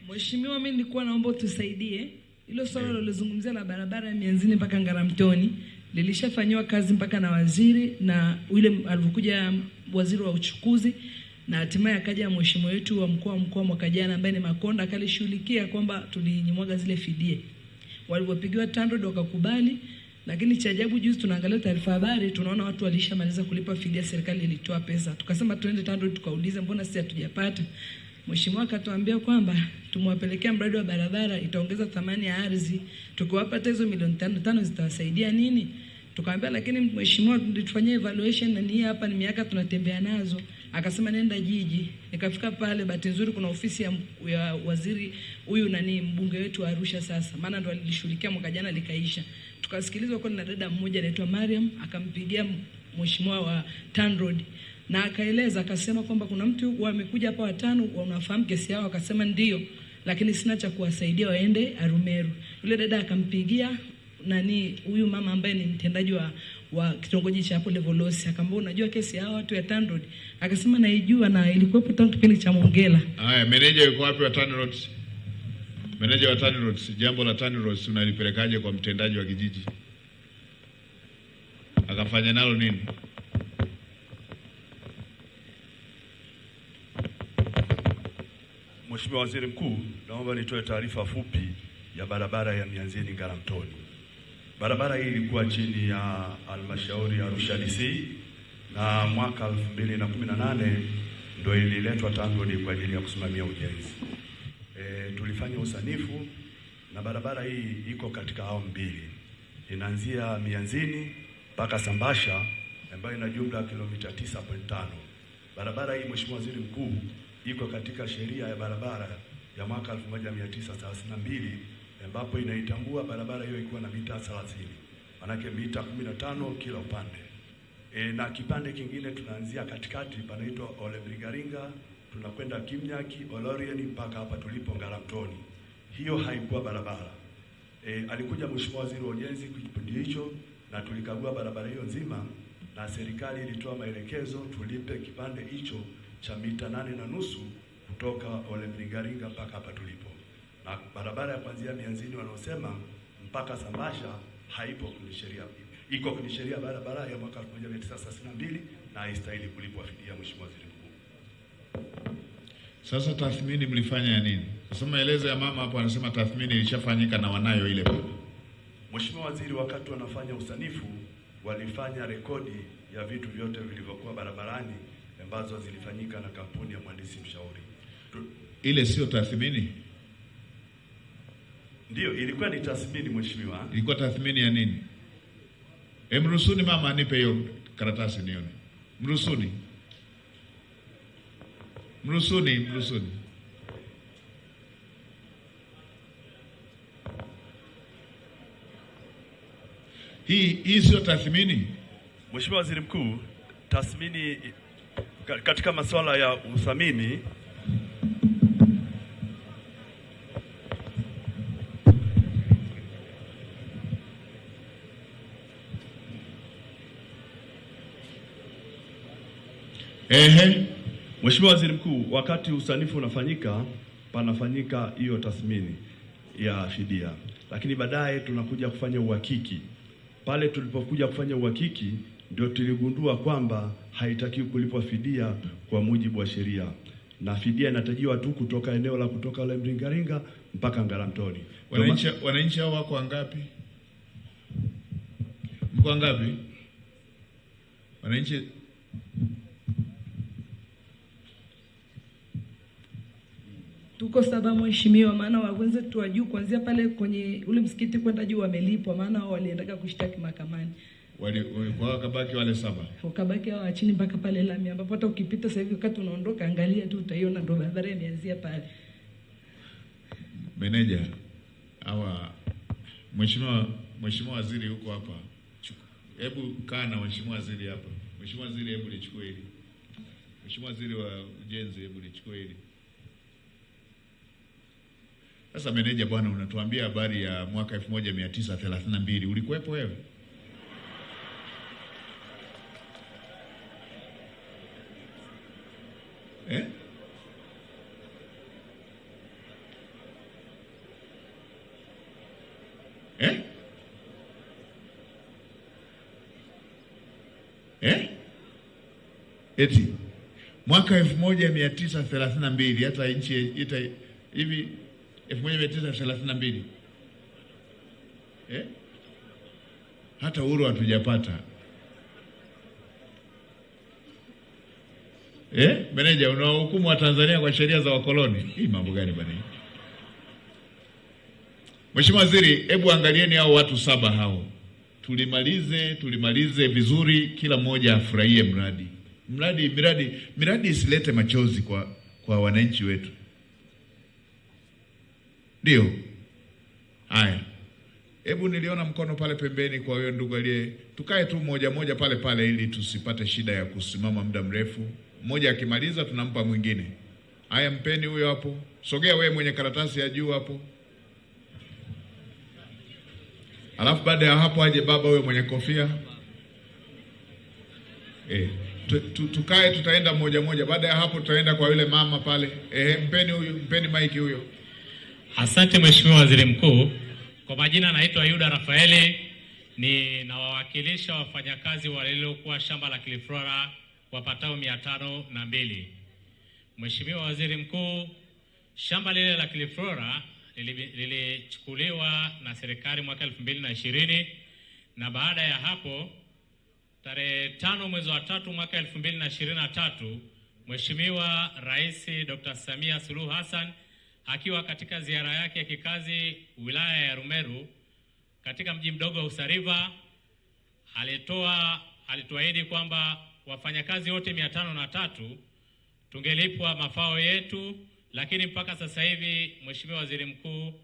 Mheshimiwa, mimi nilikuwa naomba tusaidie. Hilo swala lilozungumzia la barabara ya Mianzini mpaka Ngaramtoni lilishafanywa kazi mpaka na waziri, na yule alivyokuja waziri wa uchukuzi, na hatimaye akaja mheshimiwa wetu wa mkoa mwaka jana ambaye ni Makonda, akalishughulikia kwamba tulinyimwaga zile fidia. Walipopigiwa TANROADS wakakubali, lakini cha ajabu juzi tunaangalia taarifa habari tunaona watu walishamaliza kulipa fidia, serikali ilitoa pesa. Tukasema tuende TANROADS tukaulize mbona sisi hatujapata. Mheshimiwa akatuambia kwamba tumewapelekea mradi wa barabara itaongeza thamani ya ardhi, tukiwapa hizo milioni 5 zitawasaidia nini? Tukamwambia lakini mheshimiwa tulifanyia evaluation na ni hapa ni miaka tunatembea nazo. Akasema nenda jiji. Nikafika pale, bahati nzuri kuna ofisi ya waziri huyu nani mbunge wetu wa Arusha sasa, maana ndo alilishughulikia mwaka jana likaisha. Tukasikilizwa kwa na dada mmoja anaitwa Mariam, akampigia mheshimiwa wa TANROADS na akaeleza, akasema kwamba kuna mtu wamekuja hapa watano wanafahamu kesi yao. Akasema ndio, lakini sina cha kuwasaidia, waende Arumeru. Yule dada akampigia nani huyu mama ambaye ni mtendaji wa kitongoji cha hapo Levolosi, akamwambia unajua kesi ya watu ya TANROADS? Akasema naijua na ilikuwepo tangu kipindi cha Mongela.
Haya, meneja yuko wapi wa TANROADS? Meneja wa TANROADS, jambo la TANROADS unalipelekaje kwa mtendaji wa kijiji? Akafanya nalo nini?
Mheshimiwa Waziri Mkuu, naomba nitoe taarifa fupi ya barabara ya Mianzini Ngaramtoni. Barabara hii ilikuwa chini ya halmashauri ya Arusha DC na mwaka 2018 ndio ililetwa TANROADS kwa ajili ya kusimamia ujenzi. Tulifanya usanifu na barabara hii iko katika awamu mbili. Inaanzia Mianzini mpaka Sambasha ambayo ina jumla kilomita 9.5. Barabara hii Mheshimiwa Waziri Mkuu iko katika sheria ya barabara ya mwaka 1932 ambapo inaitambua barabara hiyo ikiwa na mita 30. Manake mita 15 kila upande. Na kipande kingine tunaanzia katikati panaitwa Olebrigaringa, tunakwenda Kimnyaki, Olorien mpaka hapa tulipo Ngaramtoni. Hiyo haikuwa barabara. Alikuja Mheshimiwa Waziri wa Ujenzi kipindi hicho na tulikagua barabara hiyo nzima, na serikali ilitoa maelekezo tulipe kipande hicho cha mita 8.5 kutoka Olebrigaringa mpaka hapa tulipo. Na barabara ya kuanzia Mianzini wanaosema mpaka Sambasha haipo kwenye sheria. Iko kwenye sheria barabara ya mwaka 1932 na haistahili kulipwa fidia, Mheshimiwa Waziri Mkuu.
Sasa tathmini mlifanya ya nini? Sasa maelezo ya mama hapo anasema tathmini ilishafanyika na wanayo ile bado.
Mheshimiwa Waziri, wakati wanafanya usanifu walifanya rekodi ya vitu vyote vilivyokuwa barabarani ambazo zilifanyika na kampuni ya mhandisi mshauri.
Ile sio tathmini?
Ndio, ilikuwa ni tathmini Mheshimiwa. Ilikuwa
tathmini ya nini? Mrusuni mama anipe hiyo karatasi nione. Mrusuni. Hii sio tathmini.
Mheshimiwa Waziri Mkuu, tathmini katika masuala ya uthamini Mheshimiwa Waziri Mkuu, wakati usanifu unafanyika panafanyika hiyo tathmini. ya fidia, lakini baadaye tunakuja kufanya uhakiki. Pale tulipokuja kufanya uhakiki ndio tuligundua kwamba haitakiwi kulipwa fidia kwa mujibu wa sheria, na fidia inatajiwa tu kutoka eneo la kutoka ile Mringaringa mpaka Ngaramtoni.
Wananchi hao wako wangapi? Mko wangapi? Wananchi
tuko 7 mheshimiwa, maana wenzetu wa juu kuanzia pale kwenye ule msikiti kwenda juu wamelipwa, maana wao waliendaga kushtaki mahakamani.
Kwa kabaki wale 7.
Wakabaki hao chini mpaka pale lami, ambapo hata ukipita sasa hivi wakati unaondoka angalia tu utaiona ndo barabara imeanzia pale.
Meneja hawa, Mheshimiwa Waziri huko hapa. Hebu kaa na Mheshimiwa Waziri hapa. Mheshimiwa Waziri, hebu lichukue hili. Mheshimiwa Waziri wa Ujenzi, hebu lichukue hili. Sasa meneja bwana, unatuambia habari ya mwaka 1932. Ulikuwepo wewe? Eti mwaka 1932 hata nchi hivi 1932 hata uhuru hatujapata. Meneja, unawahukumu wa Tanzania kwa sheria za wakoloni. Hii mambo gani bwana? Mheshimiwa Waziri, hebu angalieni hao watu 7 hao. Tulimalize vizuri, kila mmoja afurahie mradi. Miradi isilete machozi kwa wananchi wetu. Ndio. Haya. Hebu niliona mkono pale pembeni kwa huyo ndugu aliye. Tukae tu moja pale ili tusipate shida ya kusimama muda mrefu. Mmoja akimaliza tunampa mwingine. Haya, mpeni huyo hapo. Sogea wewe mwenye karatasi ya juu hapo. Alafu baada ya hapo aje baba huyo mwenye kofia. Tukae, tutaenda moja. Baada ya hapo tutaenda kwa yule mama pale. Mpeni maiki huyo.
Asante Mheshimiwa Waziri Mkuu. Kwa majina naitwa Yuda Rafaeli, ninawawakilisha wafanyakazi waliokuwa shamba la Kiliflora wapatao 502. Mheshimiwa Waziri Mkuu, shamba lile la Kiliflora lilichukuliwa na serikali mwaka 2020, na baada ya hapo tarehe 5 mwezi wa 3 mwaka 2023, Mheshimiwa Rais Dr. Samia Suluhu Hassan akiwa katika ziara yake ya kikazi wilaya ya Rumeru katika mji mdogo wa Usariva alituahidi kwamba wafanyakazi wote 503 tungelipwa mafao yetu, lakini mpaka sasa hivi Mheshimiwa Waziri Mkuu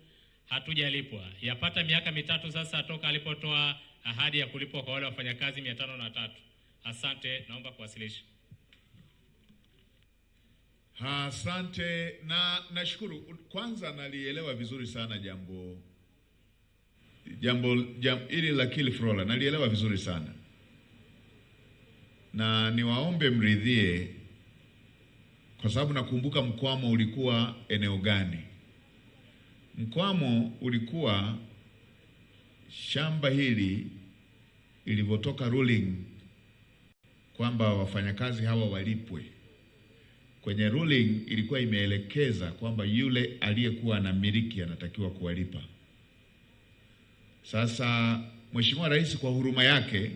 hatujalipwa. Yapata miaka 3 sasa toka alipotoa ahadi ya kulipwa kwa wale wafanyakazi 503. Asante, naomba kuwasilisha.
Asante, na nashukuru. Kwanza nalielewa vizuri sana jambo ili la Kiliflora nalielewa vizuri sana, na niwaombe mridhie, kwa sababu nakumbuka mkwamo ulikuwa eneo gani. Mkwamo ulikuwa shamba hili ilivyotoka ruling kwamba wafanyakazi hawa walipwe. Kwenye ruling ilikuwa imeelekeza kwamba yule aliyekuwa anamiliki anatakiwa kuwalipa. Sasa Mheshimiwa Rais kwa huruma yake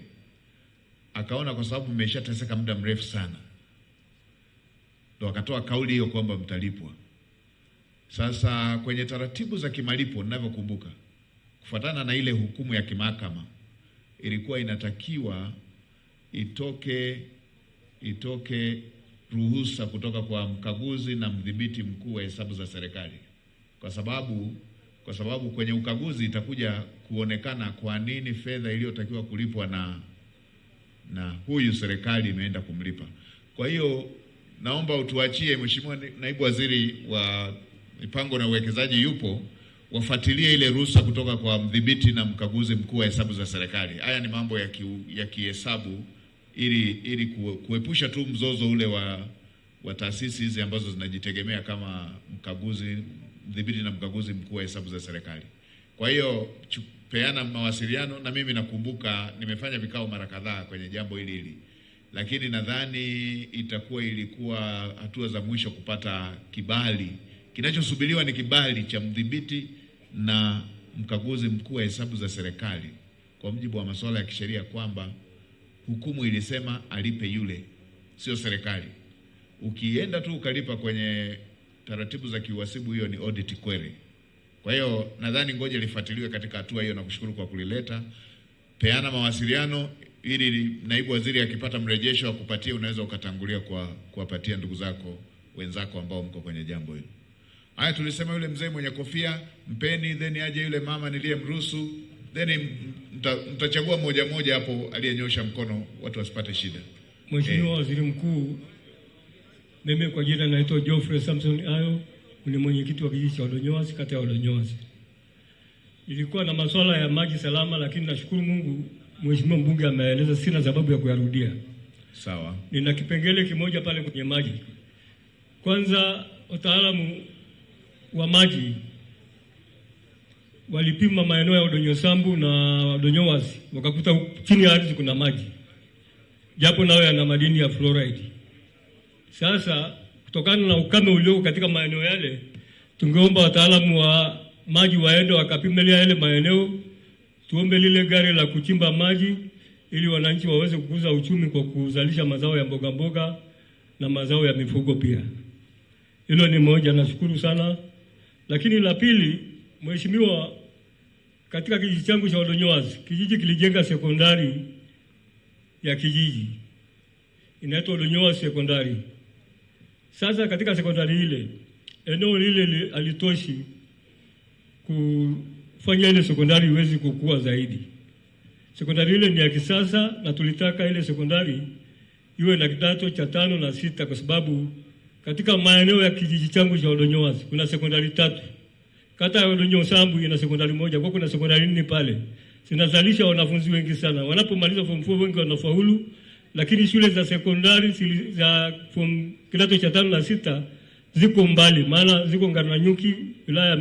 akaona kwa sababu mmeshateseka muda mrefu sana, ndio akatoa kauli hiyo kwamba mtalipwa. Sasa kwenye taratibu za kimalipo ninavyokumbuka, kufuatana na ile hukumu ya kimahakama, ilikuwa inatakiwa itoke ruhusa kutoka kwa mkaguzi na mdhibiti mkuu wa hesabu za serikali, kwa sababu kwenye ukaguzi itakuja kuonekana kwa nini fedha iliyotakiwa kulipwa na huyu serikali imeenda kumlipa. Kwa hiyo naomba utuachie, Mheshimiwa Naibu Waziri wa Mipango na Uwekezaji yupo, wafuatilie ile ruhusa kutoka kwa mdhibiti na mkaguzi mkuu wa hesabu za serikali. Haya ni mambo ya kihesabu ili kuepusha tu mzozo ule wa taasisi hizi ambazo zinajitegemea kama mkaguzi, mdhibiti na mkaguzi mkuu wa hesabu za serikali. Kwa hiyo peana mawasiliano, na mimi nakumbuka nimefanya vikao mara kadhaa kwenye jambo hili, lakini nadhani ilikuwa hatua za mwisho kupata kibali. Kinachosubiriwa ni kibali cha mdhibiti na mkaguzi mkuu wa hesabu za serikali, kwa mujibu wa masuala ya kisheria, kwamba hukumu ilisema alipe yule, sio serikali. Ukienda tu ukalipa kwenye taratibu za kiuhasibu, hiyo ni audit query. Kwa hiyo nadhani ngoja lifuatiliwe katika hatua hiyo, na kushukuru kwa kulileta. Peana mawasiliano ili naibu waziri akipata mrejesho wa kupatia, unaweza ukatangulia kuwapatia ndugu zako wenzako ambao mko kwenye jambo hilo. Haya, tulisema yule mzee mwenye kofia mpeni, then aje yule mama niliyemruhusu, then mtachagua moja moja hapo aliyenyosha mkono, watu wasipate shida.
Mheshimiwa Waziri Mkuu, mimi kwa jina naitwa Geoffrey Samson Ayo, ni mwenyekiti wa kijiji cha Odonyoasi, kata ya Odonyoasi. Ilikuwa na masuala ya maji salama, lakini nashukuru Mungu Mheshimiwa mbunge ameeleza, sina sababu ya kuyarudia.
Sawa.
Nina kipengele kimoja pale kwenye maji. Kwanza, wataalamu wa maji walipima maeneo ya Odonyosambu na Odonyoasi, wakakuta chini ya ardhi kuna maji, japo nayo yana madini ya fluoride. Sasa kutokana na ukame ulioko katika maeneo yale, tungeomba wataalamu wa maji waende wakapimelia yale maeneo, tuombe lile gari la kuchimba maji ili wananchi waweze kukuza uchumi kwa kuzalisha mazao ya mboga mboga na mazao ya mifugo pia. Hilo ni moja, nashukuru sana. Lakini la pili, Mheshimiwa, katika kijiji changu cha Odonyoasi, kijiji kilijenga sekondari ya kijiji inaitwa Odonyoasi sekondari. Sasa katika sekondari ile, eneo lile alitoshi kufanya ile sekondari iweze kukua zaidi. Sekondari ile ni ya kisasa, na tulitaka ile sekondari iwe na kidato cha 5 na 6, kwa sababu katika maeneo ya kijiji changu cha Odonyoasi kuna sekondari 3. Kata ya Odonyosambu ina sekondari 1, kwa kuna sekondari 4 pale. Zinazalisha wanafunzi wengi sana. Wanapomaliza form 4 wengi wanafaulu, lakini shule za sekondari za form kidato cha 5 na 6 ziko mbali, maana ziko Ngarananyuki wilaya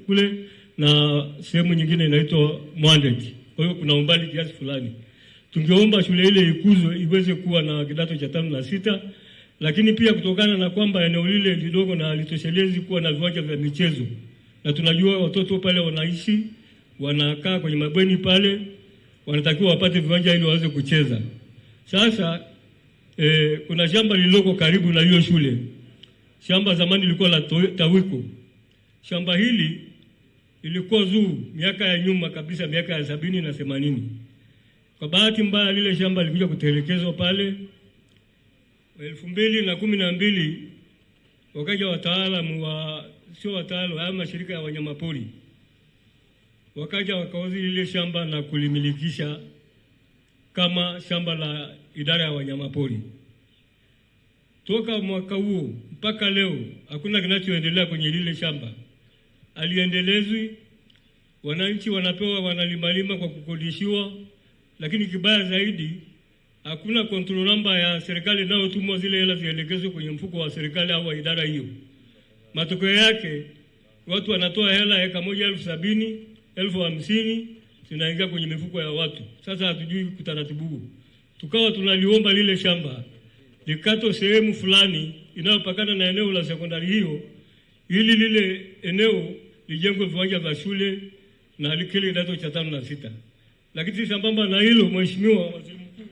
kule na sehemu nyingine inaitwa Mwandeti. Kwa hiyo kuna umbali kiasi fulani. Tungeomba shule ile ikuzwe iweze kuwa na kidato cha 5 na 6, lakini pia kutokana na kwamba eneo lile lidogo na litoshelezi kuwa na viwanja vya michezo, na tunajua watoto pale wanaishi, wanakaa kwenye mabweni pale, wanatakiwa wapate viwanja ili waweze kucheza. Sasa kuna shamba lililoko karibu na hiyo shule. Shamba zamani lilikuwa la Tawiko. Shamba hili ilikuwa zuu miaka ya nyuma kabisa, miaka ya 70 na 80. Kwa bahati mbaya lile shamba lilikuja kutelekezwa pale 2012. Wakaja wataalamu sio wataalamu, haya mashirika ya wanyamapori, wakaja wakauzi lile shamba na kulimilikisha kama shamba la idara ya wanyamapori. Toka mwaka huo mpaka leo hakuna kinachoendelea kwenye lile shamba. Aliendelezwi, wananchi wanapewa, wanalimalima kwa kukodishiwa, lakini kibaya zaidi hakuna control number ya serikali inayotumwa zile hela zielekezwe kwenye mfuko wa serikali au wa idara hiyo. Matokeo yake watu wanatoa hela eka 1,070, 1,050 zinaingia kwenye mifuko ya watu. Sasa hatujui kutaratibu. Tukawa tunaliomba lile shamba likato sehemu fulani inayopakana na eneo la sekondari hiyo, ili lile eneo lijengwe viwanja vya shule na kile kidato cha 5 na 6. Lakini sambamba na hilo, Mheshimiwa Waziri Mkuu,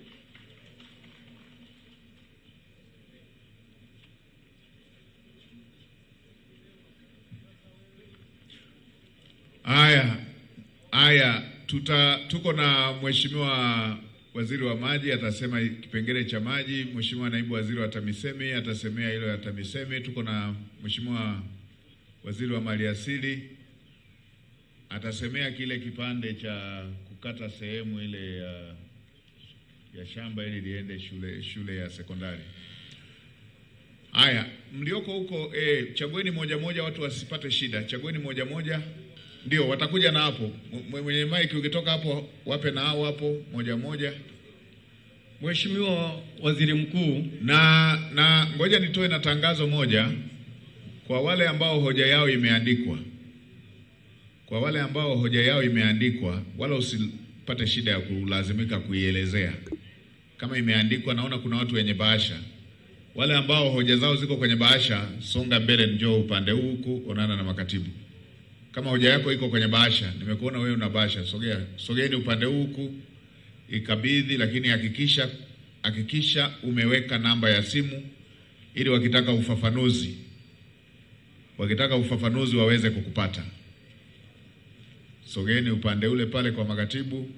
tuko na Mheshimiwa Waziri wa Maji atasema kipengele cha maji. Mheshimiwa Naibu Waziri wa TAMISEMI atasemea hilo ya TAMISEMI. Tuko na Mheshimiwa Waziri wa Maliasili atasemea kile kipande cha kukata sehemu ile ya shamba ili liende shule ya sekondari. Haya, mlioko huko chagueni moja moja, watu wasipate shida. Chagueni moja moja. Ndio watakuja na hapo. Mwenye mic ukitoka hapo wape na hao hapo moja moja.
Mheshimiwa Waziri Mkuu,
na ngoja nitoe na tangazo moja Kwa wale ambao hoja yao imeandikwa, wala usipate shida ya kulazimika kuielezea. Kama imeandikwa, naona kuna watu wenye bahasha. Wale ambao hoja zao ziko kwenye bahasha, songa mbele, njoo upande huu huku, onana na makatibu. Kama hoja yako iko kwenye bahasha, nimekuona wewe una bahasha, sogeeni upande huu huku, ikabidhi, lakini hakikisha umeweka namba ya simu ili wakitaka ufafanuzi waweze kukupata. Sogeeni upande ule pale kwa makatibu.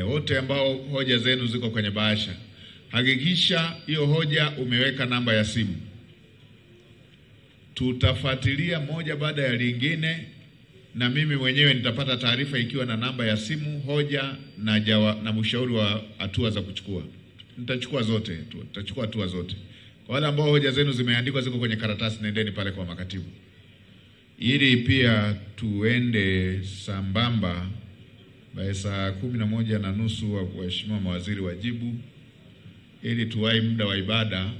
Wote ambao hoja zenu ziko kwenye bahasha, hakikisha hiyo hoja umeweka namba ya simu. Tutafuatilia moja baada ya lingine, na mimi mwenyewe nitapata taarifa ikiwa na namba ya simu, hoja na mshauri wa hatua za kuchukua. Tutachukua hatua zote. Kwa wale ambao hoja zenu zimeandikwa, ziko kwenye karatasi, nendeni pale kwa makatibu. Ili pia tuende sambamba, by saa 11:30 waheshimiwa mawaziri wajibu, ili tuwahi muda wa ibada.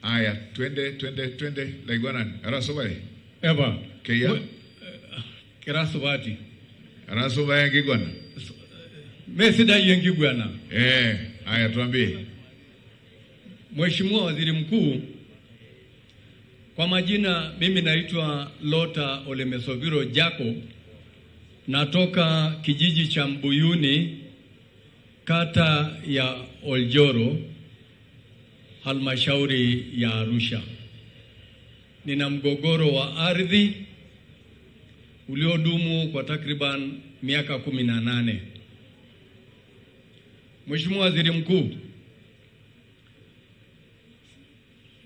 Aya, twende laigwana arasobale
eba
keya
kerasobati
arasoba ngigwana
mesida yengigwana.
Aya, tuambie.
Mheshimiwa Waziri Mkuu, kwa majina mimi naitwa Lota Olemesoviro Jacob, natoka kijiji cha Mbuyuni, kata ya Oljoro, halmashauri ya Arusha. Nina mgogoro wa ardhi uliodumu kwa takriban miaka 18. Mheshimiwa Waziri Mkuu,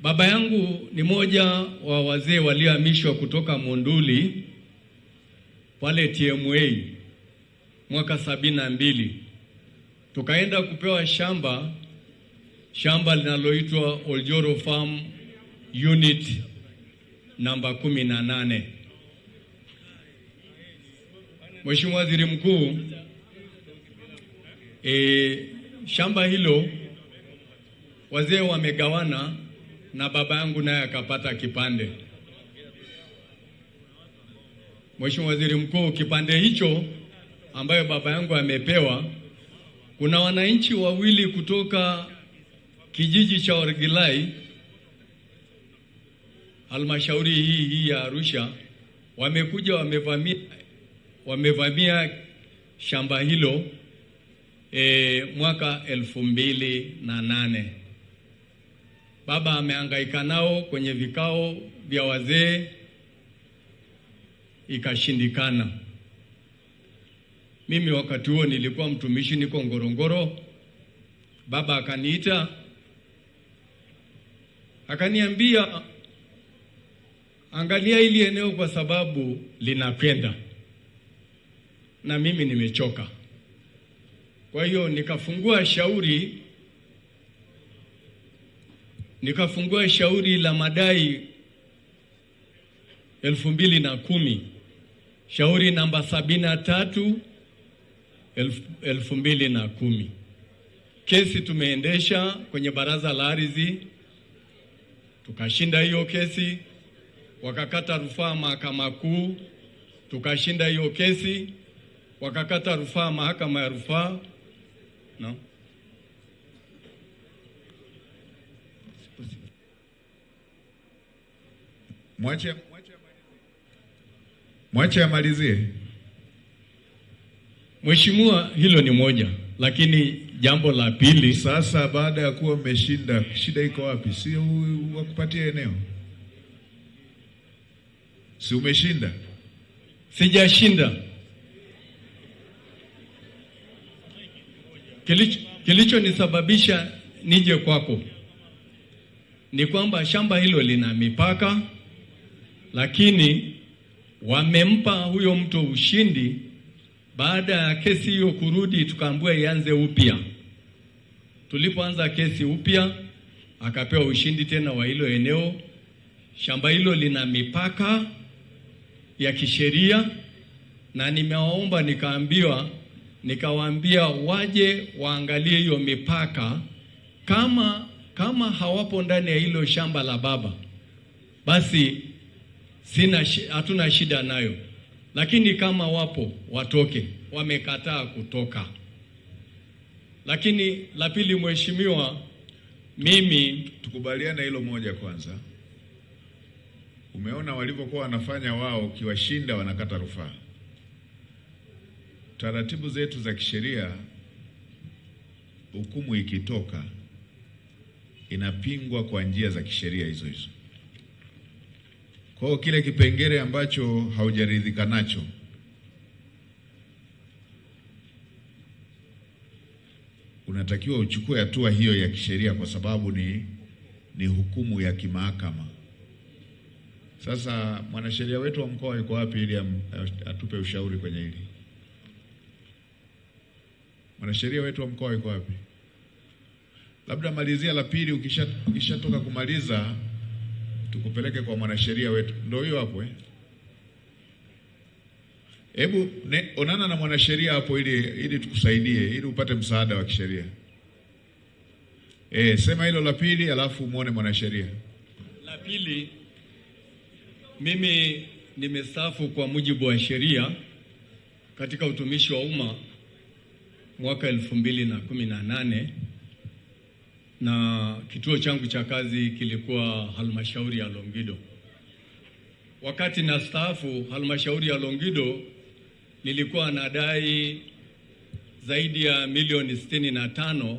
baba yangu ni moja wa wazee waliohamishwa kutoka Monduli pale TMA mwaka 72. Tukaenda kupewa shamba linaloitwa Oljoro Farm Unit namba 18. Mheshimiwa Waziri Mkuu, shamba hilo wazee wamegawana na baba yangu naye akapata kipande. Mheshimiwa Waziri Mkuu, kipande hicho ambayo baba yangu amepewa, kuna wananchi wawili kutoka kijiji cha Orgilai, halmashauri hii ya Arusha, wamekuja wamevamia shamba hilo mwaka 2008. Baba amehangaika nao kwenye vikao vya wazee, ikashindikana. Mimi wakati huo nilikuwa mtumishi, niko Ngorongoro. Baba akaniita akaniambia, angalia hili eneo kwa sababu linakwenda na mimi nimechoka. Kwa hiyo nikafungua shauri la madai 2010, shauri namba 73 2010. Kesi tumeendesha kwenye baraza la ardhi, tukashinda hiyo kesi. Wakakata rufaa mahakama kuu, tukashinda hiyo kesi. Wakakata rufaa mahakama ya rufaa, no.
Mwache amalizie.
Mheshimiwa, hilo ni moja, lakini jambo la pili,
sasa baada ya kuwa umeshinda, shida iko wapi? Si wakupatie eneo? Si umeshinda?
Sijashinda. Kilichonisababisha nije kwako ni kwamba shamba hilo lina mipaka, lakini wamempa huyo mtu ushindi. Baada ya kesi hiyo kurudi, tukaambiwa ianze upya. Tulipoanza kesi upya, akapewa ushindi tena wa hilo eneo. Shamba hilo lina mipaka ya kisheria, na nimewaomba nikaambiwa nikawaambia waje waangalie hiyo mipaka, kama hawapo ndani ya hilo shamba la baba, basi hatuna shida nayo, lakini kama wapo watoke. Wamekataa kutoka. Lakini la pili, mheshimiwa, mimi
tukubaliana hilo moja kwanza. Umeona walivyokuwa wanafanya wao, ukiwashinda wanakata rufaa. Taratibu zetu za kisheria, hukumu ikitoka inapingwa kwa njia za kisheria hizo hizo. Kwa hiyo kile kipengele ambacho haujaridhika nacho, unatakiwa uchukue hatua hiyo ya kisheria, kwa sababu ni hukumu ya kimahakama. Sasa mwanasheria wetu wa mkoa yuko wapi ili atupe ushauri kwenye hili? Mwanasheria wetu wa mkoa yuko wapi? Labda malizia la pili, ukishatoka kumaliza tukupeleke kwa mwanasheria wetu. Ndio hiyo hapo Hebu onana na mwanasheria hapo ili tukusaidie, ili upate msaada wa kisheria. Sema hilo la pili, alafu muone mwanasheria.
La pili, mimi nimestaafu kwa mujibu wa sheria katika utumishi wa umma mwaka 2018 na kituo changu cha kazi kilikuwa halmashauri ya Longido. Wakati na staafu halmashauri ya Longido, nilikuwa nadai zaidi ya milioni 65,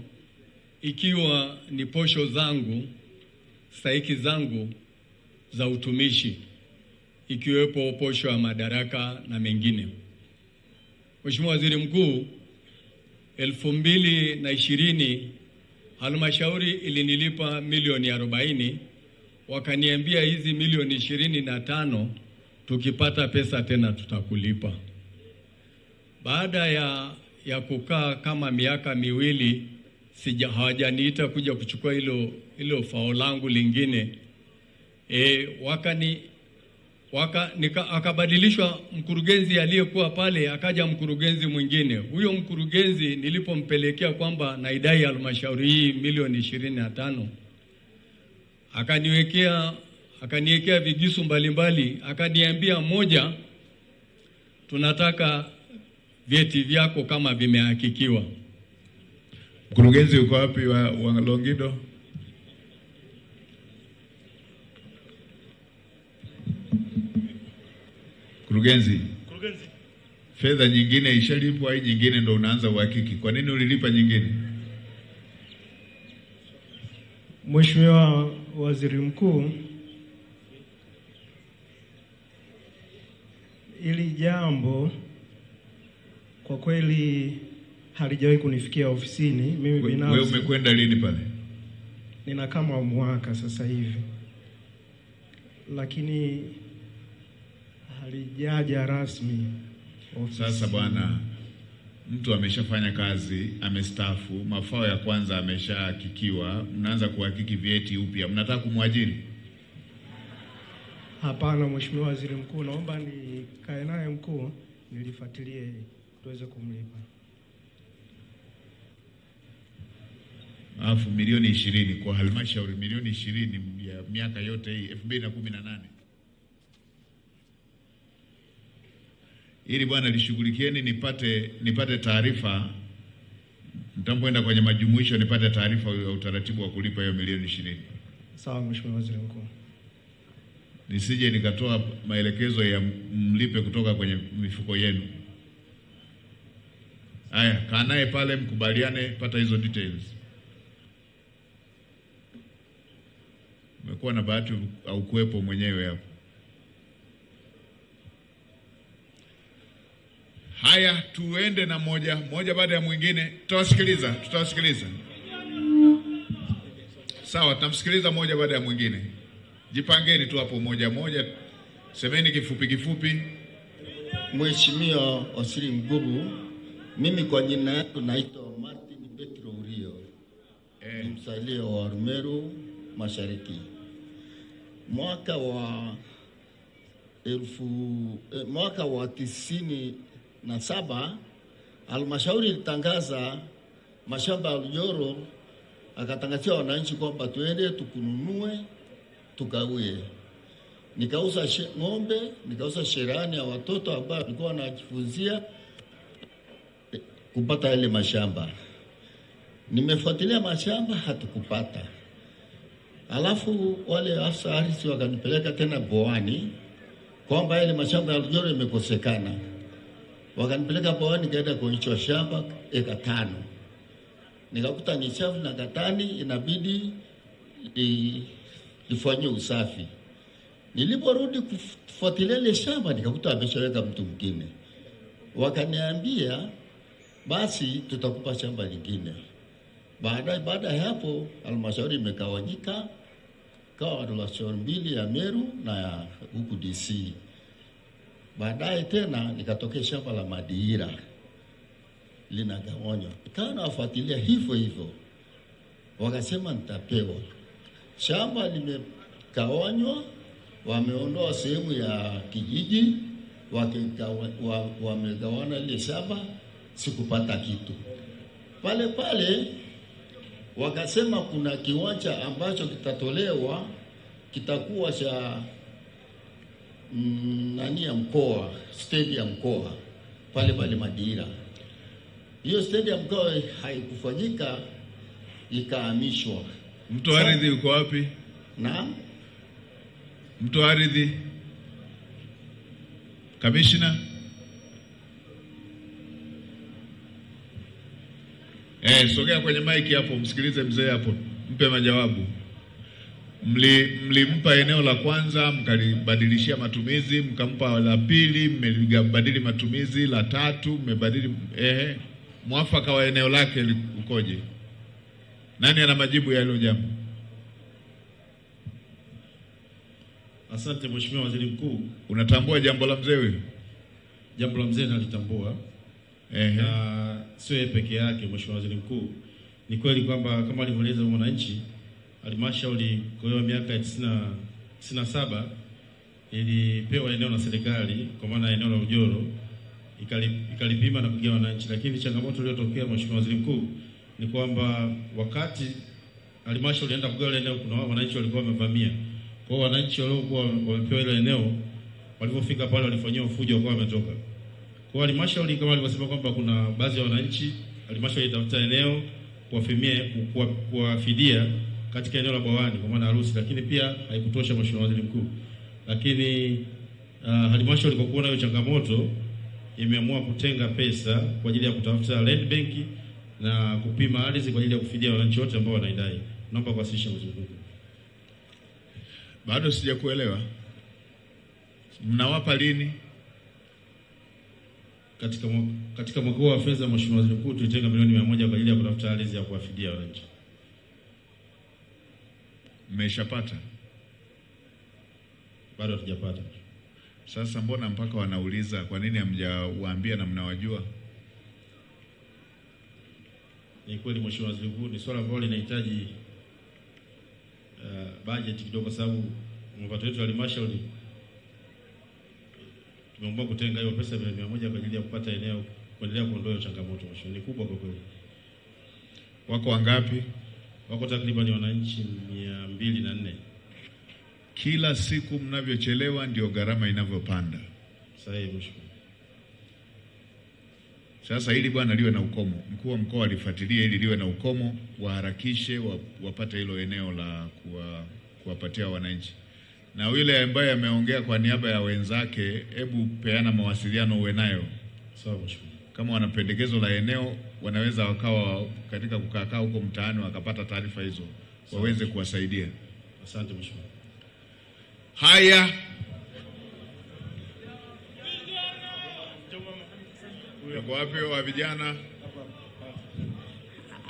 ikiwa ni posho zangu, stahiki zangu za utumishi, ikiwepo posho ya madaraka na mengine. Mheshimiwa Waziri Mkuu, 2020 halmashauri ilinilipa milioni 40, wakaniambia hizi milioni 25 tukipata pesa tena tutakulipa. Baada ya kukaa kama miaka miwili, hawajaniita kuja kuchukua hilo fao langu lingine. Akabadilishwa mkurugenzi aliyekuwa pale, akaja mkurugenzi mwingine. Huyo mkurugenzi nilipompelekea kwamba naidai halmashauri hii milioni 25, akaniwekea vigisu mbalimbali. Akaniambia, moja, tunataka vyeti vyako kama vimehakikiwa.
Mkurugenzi uko wapi wa Longido? Mkurugenzi, fedha nyingine ishalipwa, hii nyingine ndo unaanza uhakiki. Kwa nini ulilipa nyingine?
Mheshimiwa Waziri Mkuu, ili jambo kwa kweli halijawahi kunifikia ofisini. Mimi binafsi.
Wewe umekwenda lini pale?
Nina kama mwaka sasa hivi, lakini halijaja rasmi ofisini.
Sasa bwana, mtu ameshafanya kazi, amestaafu, mafao ya kwanza ameshahakikiwa, mnaanza kuhakiki vyeti upya, mnataka kumwajiri?
Hapana Mheshimiwa Waziri Mkuu, naomba nikae naye mkuu nilifuatilie tuweze kumlipa.
Alafu milioni 20 kwa halmashauri, milioni 20 ya miaka yote hii 2018. Ili bwana lishughulikieni, nipate taarifa, mtampoenda kwenye majumuisho nipate taarifa ya utaratibu wa kulipa hiyo milioni 20.
Sawa Mheshimiwa Waziri Mkuu.
Nisije nikatoa maelekezo ya mlipe kutoka kwenye mifuko yenu. Haya, kaa naye pale mkubaliane, pata hizo details. Umekuwa na bahati au kuwepo mwenyewe hapo. Haya, tuende na moja baada ya mwingine. Tutawasikiliza. Sawa, tutamsikiliza moja baada ya mwingine. Jipangeni tu hapo moja. Semeni kifupi.
Mheshimiwa Waziri Mkuu, mimi kwa jina yangu naitwa Martin Petro Urio. Ni msalia wa Rumeru Mashariki. Mwaka wa 97 halmashauri ilitangaza mashamba ya Rujoro, akatangazia wananchi kwamba tuende tukununue tukaue. Nikauza ng'ombe, nikauza sherani ya watoto ambao walikuwa wanajifunzia kupata ile mashamba. Nimefuatilia mashamba hatukupata. Alafu wale afisa ardhi wakanipeleka tena Boani kwamba ile mashamba ya Rujoro imekosekana. Wakanipeleka Boani, kaenda kuonyeshwa shamba eka 5. Nikakuta ni chafu na katani, inabidi ifanywe usafi. Niliporudi kufuatilia ile shamba nikakuta ameshaweka mtu mwingine. Wakaniambia basi tutakupa shamba lingine. Baada ya hapo halmashauri imegawanyika, kawa halmashauri 2 ya Meru na ya huku DC. Baadaye tena nikatokea shamba la Madiira linagawanywa. Nikawa nafuatilia hivyo. Wakasema nitapewa. Shamba limegawanywa, wameondoa sehemu ya kijiji, wamegawana ile shamba, sikupata kitu. Pale wakasema kuna kiwanja ambacho kitatolewa, kitakuwa cha ya mkoa, stadium ya mkoa pale Madiira. Hiyo stadium ya mkoa haikufanyika, ikahamishwa.
Mtu ardhi uko wapi?
Naam.
Mtu ardhi. Commissioner. Sogea kwenye mic hapo, msikilize mzee hapo. Mpe majawabu. Mlimpa eneo la kwanza, mkalibadilishia matumizi, mkampa la pili, mmebadili matumizi, la tatu mmebadili mwafaka wa eneo lake ukoje? Nani ana majibu ya hilo jambo?
Asante Mheshimiwa Waziri Mkuu.
Unatambua jambo la mzee huyo?
Jambo la mzee nalitambua. Na sio yeye peke yake Mheshimiwa Waziri Mkuu. Ni kweli kwamba kama alivyoeleza mwananchi, halmashauri kwa miaka 97 ilipewa eneo la serikali kwa maana eneo la Rujoro, ikalipima na kugawa wananchi, lakini changamoto iliyotokea Mheshimiwa Waziri Mkuu ni kwamba wakati halmashauri ilienda kugawa eneo, kuna wananchi walikuwa wamevamia. Kwa wananchi waliokuwa wamepewa ile eneo, walipofika pale walifanywa ufujo kwa wametoka. Kwa halmashauri kama alivyosema kwamba kuna baadhi ya wananchi, halmashauri itafuta eneo kuwafidia katika eneo la Bwawani kwa maana harusi, lakini pia haikutosha Mheshimiwa Waziri Mkuu. Lakini halmashauri kwa kuona hiyo changamoto imeamua kutenga pesa kwa ajili ya kutafuta land bank na kupima ardhi kwa ajili ya kufidia wananchi wote ambao wanaidai. Naomba kuwasilisha Mheshimiwa.
Bado sijakuelewa. Mnawapa lini?
Katika mwaka wa fedha Mheshimiwa Waziri Mkuu tulitenga milioni 100 kwa ajili ya kutafuta ardhi ya kuwafidia wananchi.
Mmeshapata?
Bado hatujapata.
Sasa mbona mpaka wanauliza kwa nini hamjawaambia na mnawajua?
Ni kweli Mheshimiwa Waziri Mkuu, ni swala ambalo linahitaji budget kidogo, kwa sababu mapato yetu ya halmashauri tumeamua kutenga hiyo pesa milioni 100 kwa ajili ya kupata eneo kuendelea kuondoa changamoto. Mheshimiwa, ni kubwa kwa kweli.
Wako wangapi?
Wako takriban wananchi 204.
Kila siku mnavyochelewa ndio gharama inavyopanda.
Sahihi Mheshimiwa.
Sasa hili bwana liwe na ukomo. Mkuu wa mkoa alifuatilia ili liwe na ukomo, waharakishe wapate hilo eneo la kuwapatia wananchi. Na yule ambaye ameongea kwa niaba ya wenzake, hebu peana mawasiliano uwe nayo.
Sawa Mheshimiwa.
Kama wana pendekezo la eneo, wanaweza wakawa katika kukaa huko mtaani wakapata taarifa hizo, waweze kuwasaidia.
Asante Mheshimiwa.
Haya. Kwa wapi wa vijana?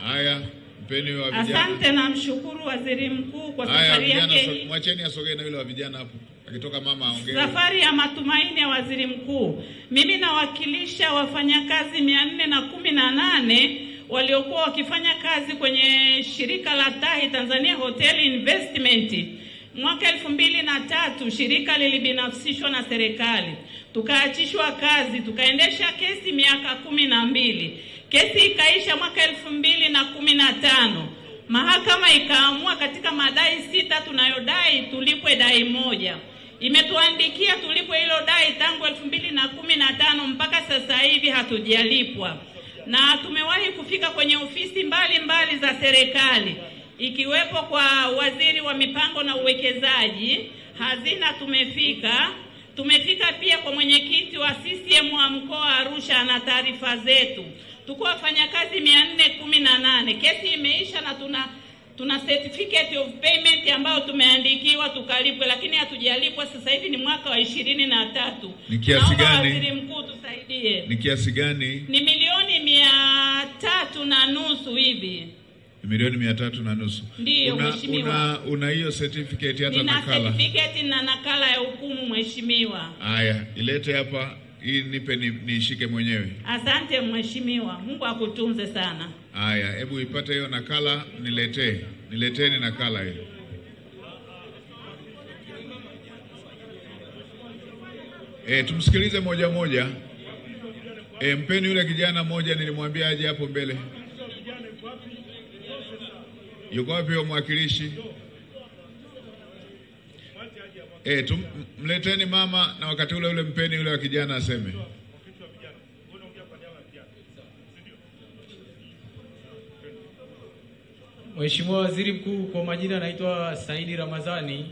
Haya, mpeni wa vijana.
Asante na mshukuru Waziri Mkuu kwa safari yake.
Mwacheni asogee na yule wa vijana hapo. Akitoka mama aongee.
Safari ya matumaini ya Waziri Mkuu. Mimi nawakilisha wafanyakazi 418 waliokuwa wakifanya kazi kwenye shirika la TAHI Tanzania Hotel Investment. Mwaka 2003 shirika lilibinafsishwa na serikali, tukaachishwa kazi, tukaendesha kesi miaka 12. Kesi ikaisha mwaka 2015. Mahakama ikaamua katika madai 6 tunayodai tulipwe dai moja. Imetuandikia tulipwe hilo dai tangu 2015 mpaka sasa hivi hatujalipwa. Na tumewahi kufika kwenye ofisi mbalimbali za serikali, ikiwepo kwa waziri wa mipango na uwekezaji, hazina tumefika pia kwa mwenyekiti wa CCM wa mkoa wa Arusha na taarifa zetu. Tuko wafanyakazi 418. Kesi imeisha na tuna certificate of payment ambayo tumeandikiwa tukalipwe, lakini hatujalipwa. Sasa hivi ni mwaka wa 23.
Ni kiasi gani?
Waziri mkuu tusaidie.
Ni kiasi gani?
Ni milioni 300.5 hivi.
Milioni 300.5.
Ndiyo mheshimiwa.
Una hiyo certificate hata nakala?
Nina certificate na nakala ya hukumu mheshimiwa.
Haya, ilete hapa. Hii nipe niishike mwenyewe.
Asante mheshimiwa. Mungu akutunze sana.
Haya, hebu ipate hiyo nakala niletee. Nileteni nakala hiyo. Tumsikilize moja moja. Mpeni yule kijana moja, nilimwambia aje hapo mbele. Yuko wapi huyo mwakilishi? Mleteni mama, na wakati ule mpeni yule wa kijana aseme.
Mheshimiwa Waziri Mkuu, kwa majina naitwa Saidi Ramadhani.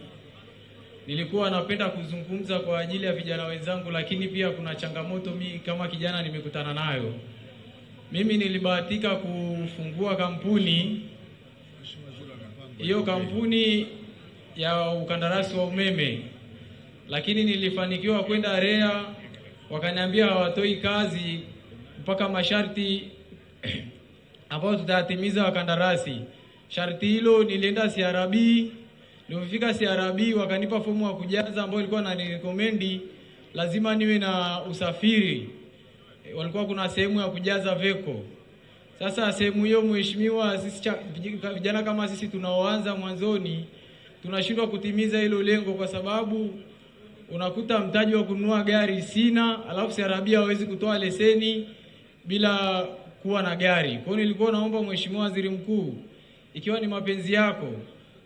Nilikuwa napenda kuzungumza kwa ajili ya vijana wenzangu, lakini pia kuna changamoto mimi kama kijana nimekutana nayo. Mimi nilibahatika kufungua kampuni. Hiyo kampuni ya ukandarasi wa umeme, lakini nilifanikiwa kwenda REA, wakaniambia hawatoi kazi mpaka masharti ambayo tutatimiza wakandarasi. Sharti hilo nilienda CRB, nilipofika CRB wakanipa fomu ya kujaza ambayo ilikuwa inanirecommend lazima niwe na usafiri. Walikuwa kuna sehemu ya kujaza veko. Sasa sehemu hiyo mheshimiwa, sisi vijana kama sisi tunaoanza mwanzoni tunashindwa kutimiza hilo lengo, kwa sababu unakuta mtaji wa kununua gari sina, alafu CRB hawezi kutoa leseni bila kuwa na gari. Kwa hiyo nilikuwa naomba Mheshimiwa Waziri Mkuu, ikiwa ni mapenzi yako,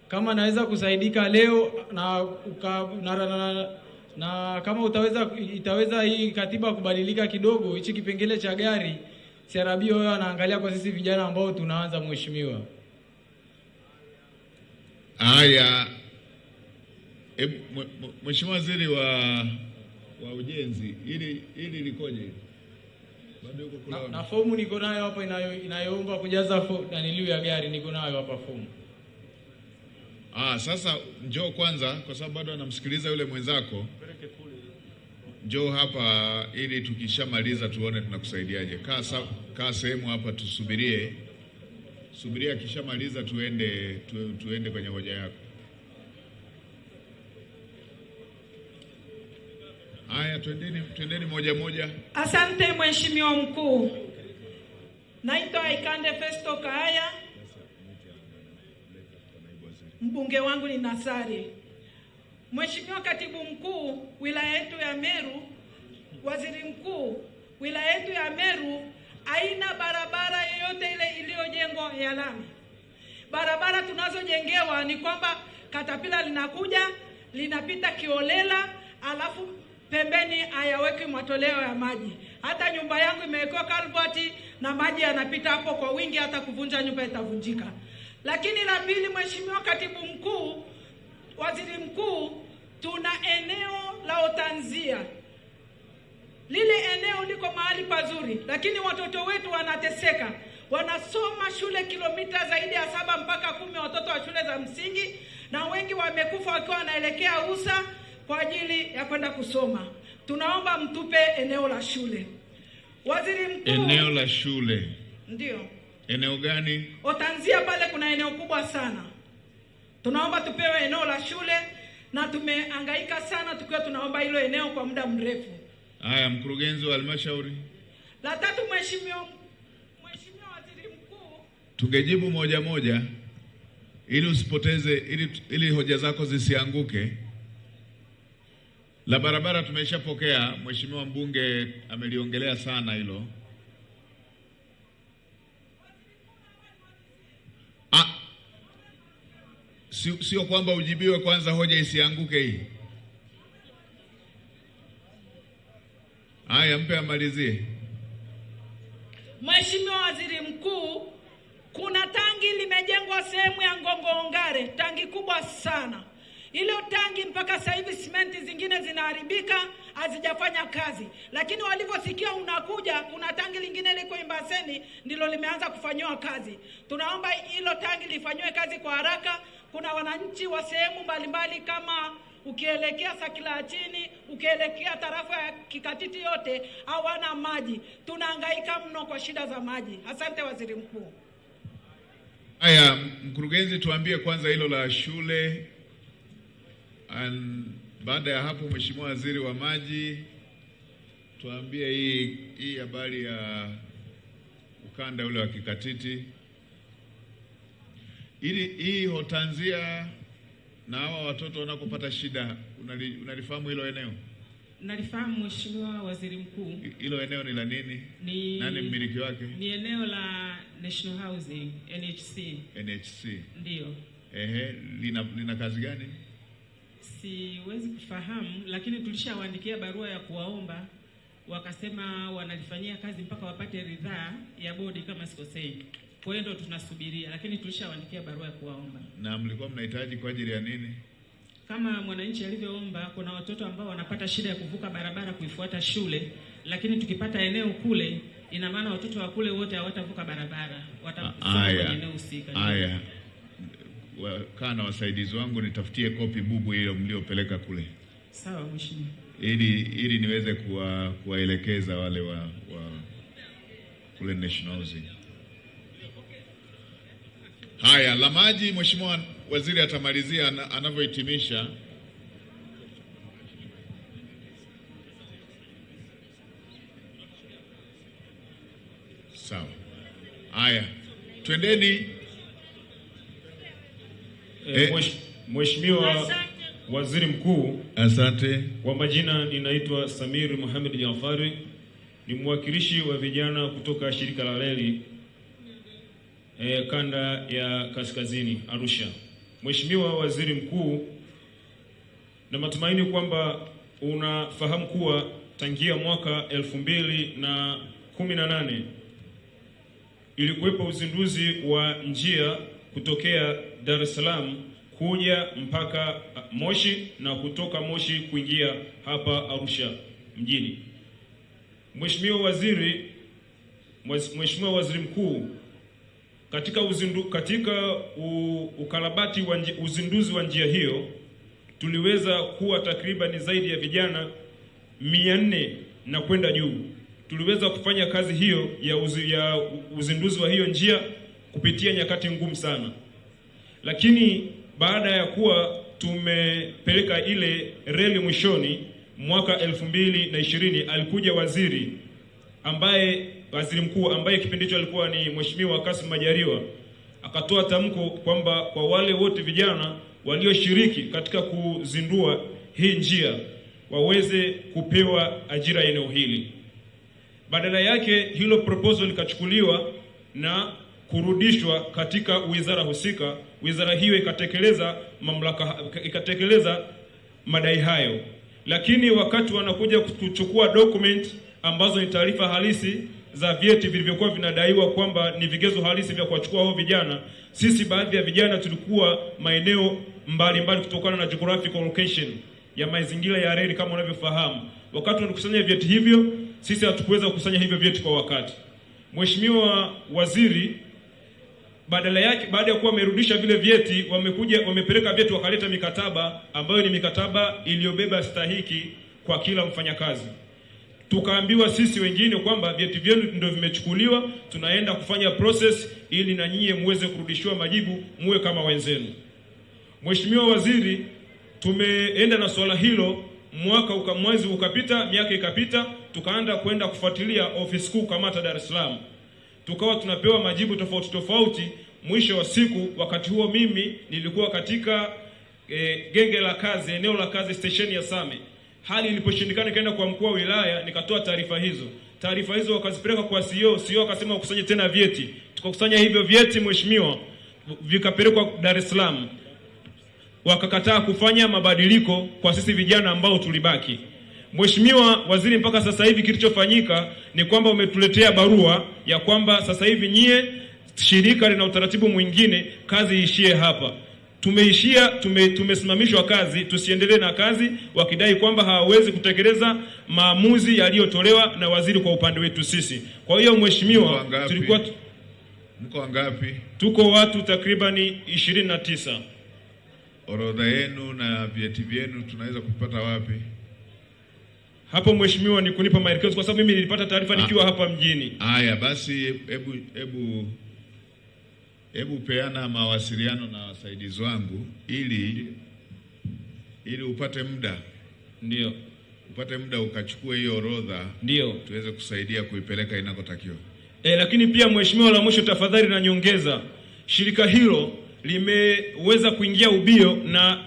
kama naweza kusaidika leo na kama itaweza hii katiba kubadilika kidogo, hichi kipengele cha gari CRB wao wanaangalia kwa sisi vijana ambao tunaanza mheshimiwa.
Haya, Mheshimiwa Waziri wa ujenzi, ili likoje? Bado yuko kula
na fomu niko nayo hapa inayoomba kujaza niliu ya gari, niko nayo hapa fomu.
Sasa njoo kwanza, kwa sababu bado anamsikiliza yule mwenzako. Njoo hapa ili tukishamaliza tuone tunakusaidiaje. Kaa sehemu hapa tusubirie. Subiria kishamaliza tuende kwenye hoja yako. Haya, twendeni moja moja.
Asante Mheshimiwa Mkuu. Naitwa Ikande Festo Kaaya. Mbunge wangu ni Nasari. Mheshimiwa Katibu Mkuu, wilaya yetu ya Meru, Waziri Mkuu, wilaya yetu ya Meru haina barabara yoyote ile iliyojengwa ya lami. Barabara tunazojengewa ni kwamba katapila linakuja, linapita kiolela, alafu pembeni hayaweki matoleo ya maji. Hata nyumba yangu imewekwa kalvati na maji yanapita hapo kwa wingi, hata kuvunja nyumba itavunjika. Lakini la pili, Mheshimiwa Katibu Mkuu, Waziri Mkuu, tuna eneo la Otanzia. Lile eneo liko mahali pazuri, lakini watoto wetu wanateseka. Wanasoma shule kilomita zaidi ya 7 mpaka 10, watoto wa shule za msingi, na wengi wamekufa wakiwa wanaelekea Usa kwa ajili ya kwenda kusoma. Tunaomba mtupe eneo la shule. Waziri Mkuu,
eneo la shule.
Ndio.
Eneo gani?
Otanzia pale kuna eneo kubwa sana. Tunaomba tupewe eneo la shule, na tumehangaika sana tukiwa tunaomba hilo eneo kwa muda mrefu.
Haya, mkurugenzi wa halmashauri.
La tatu, Mheshimiwa Waziri Mkuu,
tungejibu moja moja. ili usipoteze, ili hoja zako zisianguke. La barabara tumeshapokea, mheshimiwa mbunge ameliongelea sana hilo. Sio kwamba ujibiwe kwanza hoja isianguke hii. Haya, mpe amalizie.
Mheshimiwa Waziri Mkuu, kuna tangi limejengwa sehemu ya Ngong'ongare, tangi kubwa sana. Ile tangi mpaka sasa hivi simenti zingine zinaharibika, hazijafanya kazi. Lakini walivyosikia unakuja, kuna tangi lingine liko Imbaseni ndilo limeanza kufanywa kazi. Tunaomba hilo tangi lifanywe kazi kwa haraka. Kuna wananchi wa sehemu mbalimbali kama ukielekea Sakila chini, ukielekea tarafa ya Kikatiti yote hawana maji. Tunahangaika mno kwa shida za maji. Asante Waziri Mkuu.
Haya, mkurugenzi, tuambie kwanza hilo la shule. Baada ya hapo, Mheshimiwa Waziri wa Maji, tuambie hii habari ya ukanda ule wa Kikatiti. Hii hotanzia na hawa watoto wanakopata shida, unalifahamu hilo eneo?
Nalifahamu Mheshimiwa Waziri Mkuu.
Hilo eneo ni la nini? Nani mmiliki wake?
Ni eneo la National Housing, NHC.
NHC.
Ndio.
Lina kazi gani?
Siwezi kufahamu, lakini tulishawaandikia barua ya kuwaomba, wakasema wanalifanyia kazi mpaka wapate ridhaa ya bodi kama sikosei. Kwa hiyo ndio tunasubiria, lakini tulishawaandikia barua ya kuwaomba.
Na mlikuwa mnahitaji kwa ajili ya nini?
Kama mwananchi alivyoomba, kuna watoto ambao wanapata shida ya kuvuka barabara kuifuata shule, lakini tukipata eneo kule, ina maana watoto wa kule wote hawatavuka barabara, watavuka kwenye eneo husika.
Haya. Kaa na wasaidizi wangu nitafutie kopi bubu hiyo mliopeleka kule.
Sawa mheshimiwa.
Ili niweze kuwaelekeza wale wa kule National Housing. Haya, la maji Mheshimiwa Waziri atamalizia anavyohitimisha. Sawa. Haya, twendeni.
Mheshimiwa Waziri Mkuu,
asante.
Kwa majina ninaitwa Samir Mohamed Jafari, ni mwakilishi wa vijana kutoka shirika la reli kanda ya Kaskazini Arusha. Mheshimiwa Waziri Mkuu, na matumaini kwamba unafahamu kuwa tangia mwaka 2018 ilikuwepo uzinduzi wa njia kutokea Dar es Salaam kuja mpaka Moshi na kutoka Moshi kuingia hapa Arusha mjini. Mheshimiwa Waziri Mkuu, katika ukarabati wa uzinduzi wa njia hiyo tuliweza kuwa takriban zaidi ya vijana 400 na kwenda juu. Tuliweza kufanya kazi hiyo ya uzinduzi wa hiyo njia kupitia nyakati ngumu sana. Lakini baada ya kuwa tumepeleka ile reli mwishoni mwaka 2020, alikuja waziri mkuu ambaye kipindi hicho alikuwa ni Mheshimiwa Kassim Majaliwa, akatoa tamko kwamba kwa wale wote vijana walioshiriki katika kuzindua hii njia waweze kupewa ajira eneo hili. Badala yake hilo proposal likachukuliwa na kurudishwa katika wizara husika. Wizara hiyo ikatekeleza madai hayo. Lakini wakati wanakuja kuchukua document ambazo ni taarifa halisi za vyeti vilivyokuwa vinadaiwa kwamba ni vigezo halisi vya kuwachukua hao vijana, sisi baadhi ya vijana tulikuwa maeneo mbalimbali kutokana na geographical location ya mazingira ya reli kama unavyofahamu. Wakati wanakusanya vyeti hivyo, sisi hatukuweza kukusanya hivyo vyeti kwa wakati. Mheshimiwa Waziri, badala yake, baada ya kuwa wamerudisha vile vyeti, wamepeleka vyeti wakaleta mikataba ambayo ni mikataba iliyobeba stahiki kwa kila mfanyakazi. Tukaambiwa sisi wengine kwamba vyeti vyenu ndio vimechukuliwa, tunaenda kufanya process ili na nyie muweze kurudishiwa majibu, muwe kama wenzenu. Mheshimiwa Waziri, tumeenda na swala hilo, mwezi ukapita, miaka ikapita, tukaanza kwenda kufuatilia ofisi kuu kamata Dar es Salaam. Tukawa tunapewa majibu tofauti Mwisho wa siku, wakati huo mimi nilikuwa katika genge la kazi, eneo la kazi station ya Same. Hali iliposhindikana kaenda kwa mkuu wa wilaya, nikatoa taarifa hizo. Taarifa hizo wakazipeleka kwa CEO akasema ukusanye tena vyeti. Tukakusanya hivyo vyeti mheshimiwa, vikapelekwa Dar es Salaam. Wakakataa kufanya mabadiliko kwa sisi vijana ambao tulibaki. Mheshimiwa Waziri, mpaka sasa hivi kilichofanyika ni kwamba umetuletea barua ya kwamba sasa hivi nyie shirika lina utaratibu mwingine, kazi ishie hapa. Tumesimamishwa kazi, tusiendelee na kazi, wakidai kwamba hawawezi kutekeleza maamuzi yaliyotolewa na waziri kwa upande wetu sisi. Kwa hiyo mheshimiwa, tulikuwa
mko wangapi?
Tuko watu takribani 29.
Orodha yenu na vyeti vyenu tunaweza kupata wapi?
Hapo mheshimiwa ni kunipa maelekezo, kwa sababu mimi nilipata taarifa nikiwa hapa mjini.
Haya basi, hebu peana mawasiliano na wasaidizi wangu ili upate muda.
Ndio.
Upate muda ukachukue hiyo orodha.
Ndio.
Tuweze kusaidia kuipeleka inakotakiwa.
Lakini pia mheshimiwa, la mwisho tafadhali na nyongeza. Shirika hilo limeweza kuingia ubio na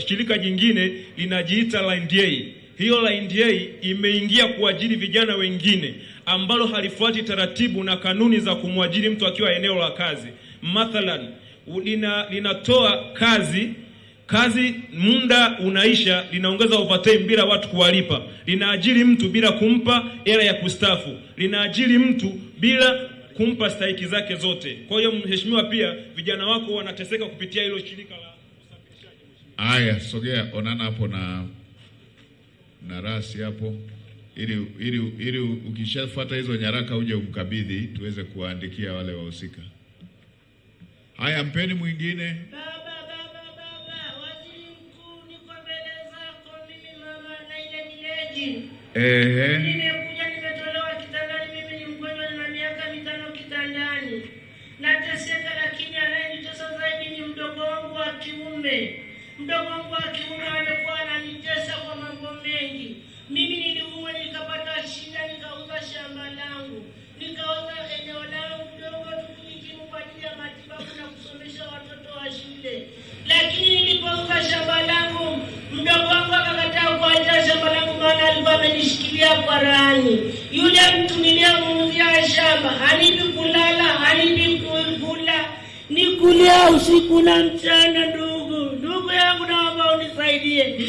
shirika jingine linajiita Line DA. Hiyo Line DA imeingia kuajiri vijana wengine ambalo halifuati taratibu na kanuni za kumwajiri mtu akiwa eneo la kazi. Mathalan, linatoa kazi muda unaisha, linaongeza overtime bila watu kuwalipa. Linaajiri mtu bila kumpa hela ya kustafu. Linaajiri mtu bila kumpa stahiki zake zote. Kwa hiyo mheshimiwa, pia vijana wako wanateseka kupitia hilo shirika la usafirishaji.
Haya, sogea, onana hapo na rasi hapo ili ukishafuata hizo nyaraka uje umkabidhi tuweze kuwaandikia wale wahusika. Haya, mpeni mwingine.
Baba, waziri mkuu, niko mbele zako mimi mama na ile mileji. Nimekuja nimetolewa kitandani, mimi ni mgonjwa na miaka 5 kitandani. Nateseka, lakini anayenitesa zaidi ni mdogo wangu wa kiume. Mdogo wangu wa kiume amekuwa ananitesa kwa mambo mengi. Mimi niliumwa nikapata shida, nikauza shamba langu. Nikauza eneo langu dogo tukujikimu kwa ajili ya matibabu na kusomesha watoto wa shule. Lakini nilipouza shamba langu, mdogo wangu akakataa kuacha shamba langu, maana alikuwa amenishikilia kwa rani. Yule mtu niliyemuuzia shamba hanipi kulala, hanipi kula. Nikulia usiku na mchana. Ndugu yangu, naomba unisaidie.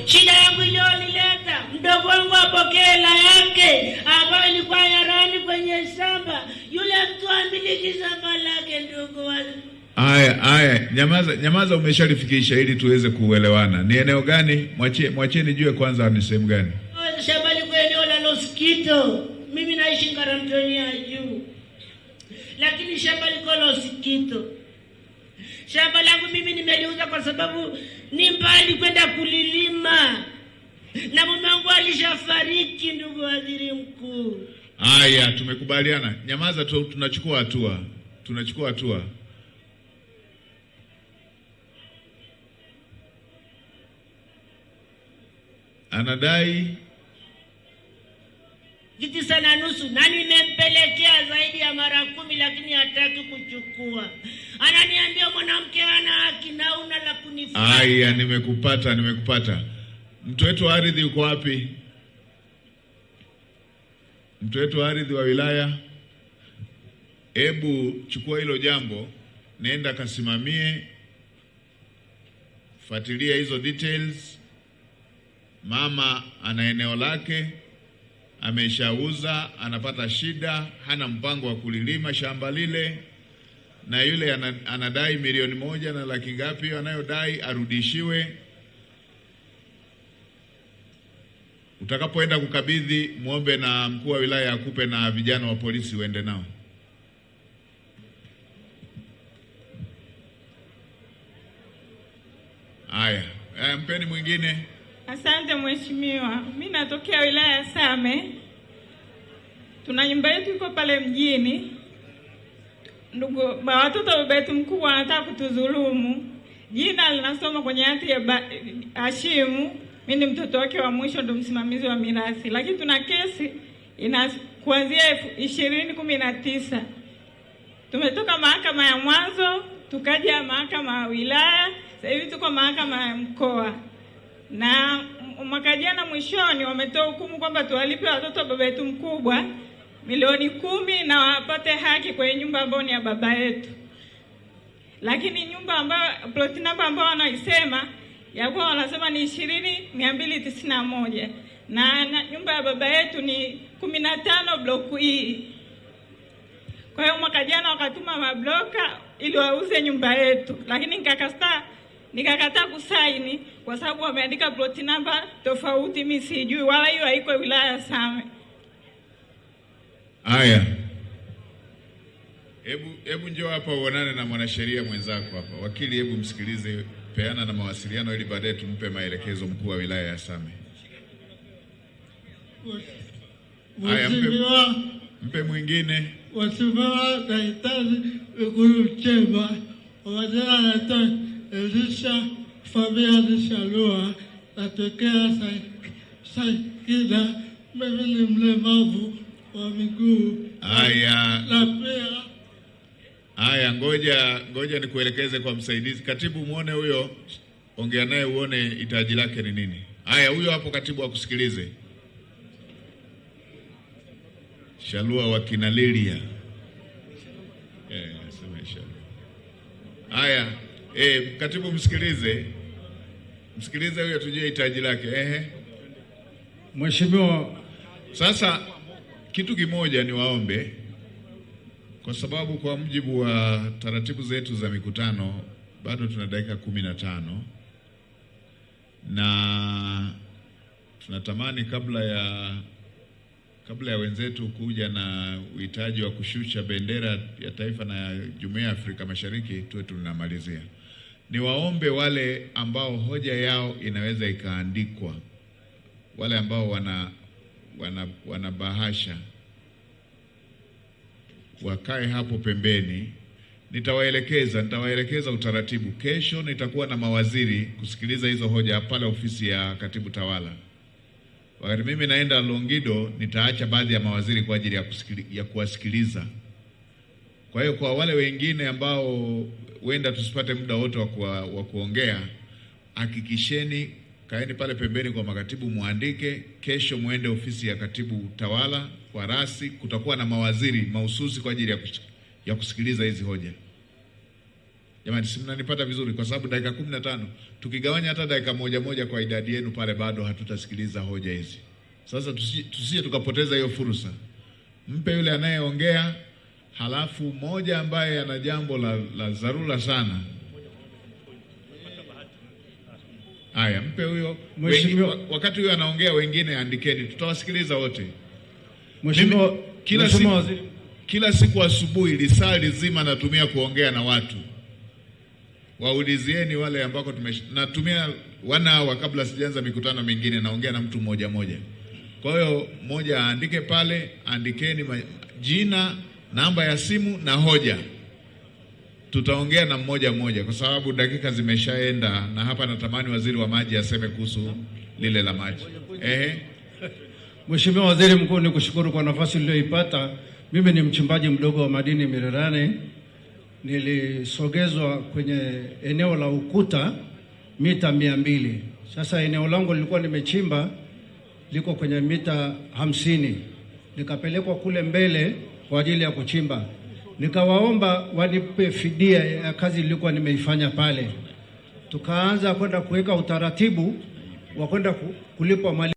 Shida yangu iliyonileta, mdogo wangu apokee hela yake ambayo ilikuwa ya rani kwenye shamba. Yule mtu amiliki shamba lake, ndugu wangu.
Haya, nyamaza, umeshalifikisha ili tuweze kuelewana. Ni eneo gani? Mwachie nijue kwanza ni sehemu gani.
Shamba liko eneo la Losikito. Mimi naishi Ngaramtoni ya juu. Lakini shamba liko Losikito. Shamba langu mimi nimeliuza kwa sababu ni mbali kwenda kulilima. Na mume wangu alishafariki, ndugu waziri mkuu.
Haya, tumekubaliana. Nyamaza tu, tunachukua hatua. Anadai
9.5 na nimempelekea zaidi ya mara 10, lakini hataki kuchukua. Ananiambia mwanamke ana haki na una la kunifanya.
Haya, nimekupata. Mtu wetu wa ardhi uko wapi? Mtu wetu wa ardhi wa wilaya, hebu chukua hilo jambo, nenda kasimamie, fuatilia hizo details. Mama ana eneo lake, ameshauza, anapata shida, hana mpango wa kulilima shamba lile, na yule anadai 1,000,000 na laki ngapi anayodai arudishiwe. Utakapoenda kukabidhi, muombe na mkuu wa wilaya akupe na vijana wa polisi uende nao. Haya, mpeni mwingine.
Asante mheshimiwa. Mimi natokea wilaya ya Same. Tuna nyumba yetu iko pale mjini. Watoto wa baba yetu mkubwa wanataka kutudhulumu. Jina linasoma kwenye hati ya Hashimu. Mimi ni mtoto wake wa mwisho, ndo msimamizi wa mirathi. Lakini tuna kesi kuanzia 2019. Tumetoka mahakama ya mwanzo, tukaja mahakama ya wilaya, sasa hivi tuko mahakama ya mkoa. Na mwaka jana mwishoni wametoa hukumu kwamba tuwalipe watoto wa baba yetu mkubwa milioni 10 na wapate haki kwenye nyumba ambayo ni ya baba yetu. Lakini nyumba ambayo plot number ambayo wanaisema yakuwa wanasema ni 20291 na nyumba ya baba yetu ni 15 block E. Kwa hiyo mwaka jana wakatuma mabloka ili wauze nyumba yetu, lakini nikakataa kusaini kwa sababu wameandika plot number tofauti, mimi sijui wala hiyo haiko wilaya ya Same.
Haya. Hebu njoo hapa uonane na mwanasheria mwenzako hapa. Wakili, hebu msikilize, peana na mawasiliano ili baadaye tumpe maelekezo mkuu wa wilaya ya Same. Haya, mpe mwingine.
Wasifiwa Daktari Ikulu Chemba, waziri anatoa Elisha Fabian Shalua, natokea Saikida, mimi ni mlemavu wa miguu.
Haya.
Na pia
Haya, ngoja nikuelekeze kwa msaidizi. Katibu, muone huyo, ongea naye uone hitaji lake ni nini. Haya, huyo hapo katibu akusikilize. Shalua wa Kinalilia. Sema Shalua. Haya, katibu msikilize. Msikilize huyo tujue hitaji lake.
Mheshimiwa,
sasa kitu kimoja ni waombe, kwa sababu kwa mujibu wa taratibu zetu za mikutano bado tuna dakika 15 na tunatamani kabla ya wenzetu kuja na uhitaji wa kushusha bendera ya taifa na ya Jumuiya ya Afrika Mashariki tuwe tunamalizia. Ni waombe wale ambao hoja yao inaweza ikaandikwa, wale ambao wana bahasha wakae hapo pembeni. Nitawaelekeza utaratibu. Kesho nitakuwa na mawaziri kusikiliza hizo hoja pale ofisi ya katibu tawala. Wakati mimi naenda Longido, nitaacha baadhi ya mawaziri kwa ajili ya kuwasikiliza. Kwa hiyo kwa wale wengine ambao huenda tusipate muda wote wa kuongea, hakikisheni kaeni pale pembeni kwa makatibu muandike. Kesho muende ofisi ya katibu tawala kwa rasi, kutakuwa na mawaziri mahususi kwa ajili ya kusikiliza hizi hoja. Jamani, si mnanipata vizuri? Kwa sababu dakika 15 tukigawanya hata dakika moja kwa idadi yenu pale bado hatutasikiliza hoja hizi. Sasa tusije tukapoteza hiyo fursa. Mpe yule anayeongea, halafu mmoja ambaye ana jambo la dharura sana. Haya, mpe huyo. Wakati huyo anaongea wengine andikeni, tutawasikiliza wote.
Mheshimiwa,
kila siku asubuhi lisaa lizima natumia kuongea na watu. Waulizieni wale ambako natumia 1 hour kabla sijaanza mikutano mingine, naongea na mtu mmoja. Kwa hiyo mmoja aandike pale, andikeni jina, namba ya simu na hoja. Tutaongea na mmoja kwa sababu dakika zimeshaenda, na hapa natamani waziri wa maji aseme kuhusu lile la maji.
Mheshimiwa Waziri Mkuu, nikushukuru kwa nafasi niliyoipata. Mimi ni mchimbaji mdogo wa madini Mirerani. Nilisogezwa kwenye eneo la ukuta mita 200. Sasa eneo langu lilikuwa nimechimba liko kwenye mita 50. Nikapelekwa kule mbele kwa ajili ya kuchimba. Nikawaomba wanipe fidia ya kazi nilikuwa nimeifanya pale. Tukaanza kwenda kuweka utaratibu wa kwenda kulipwa mali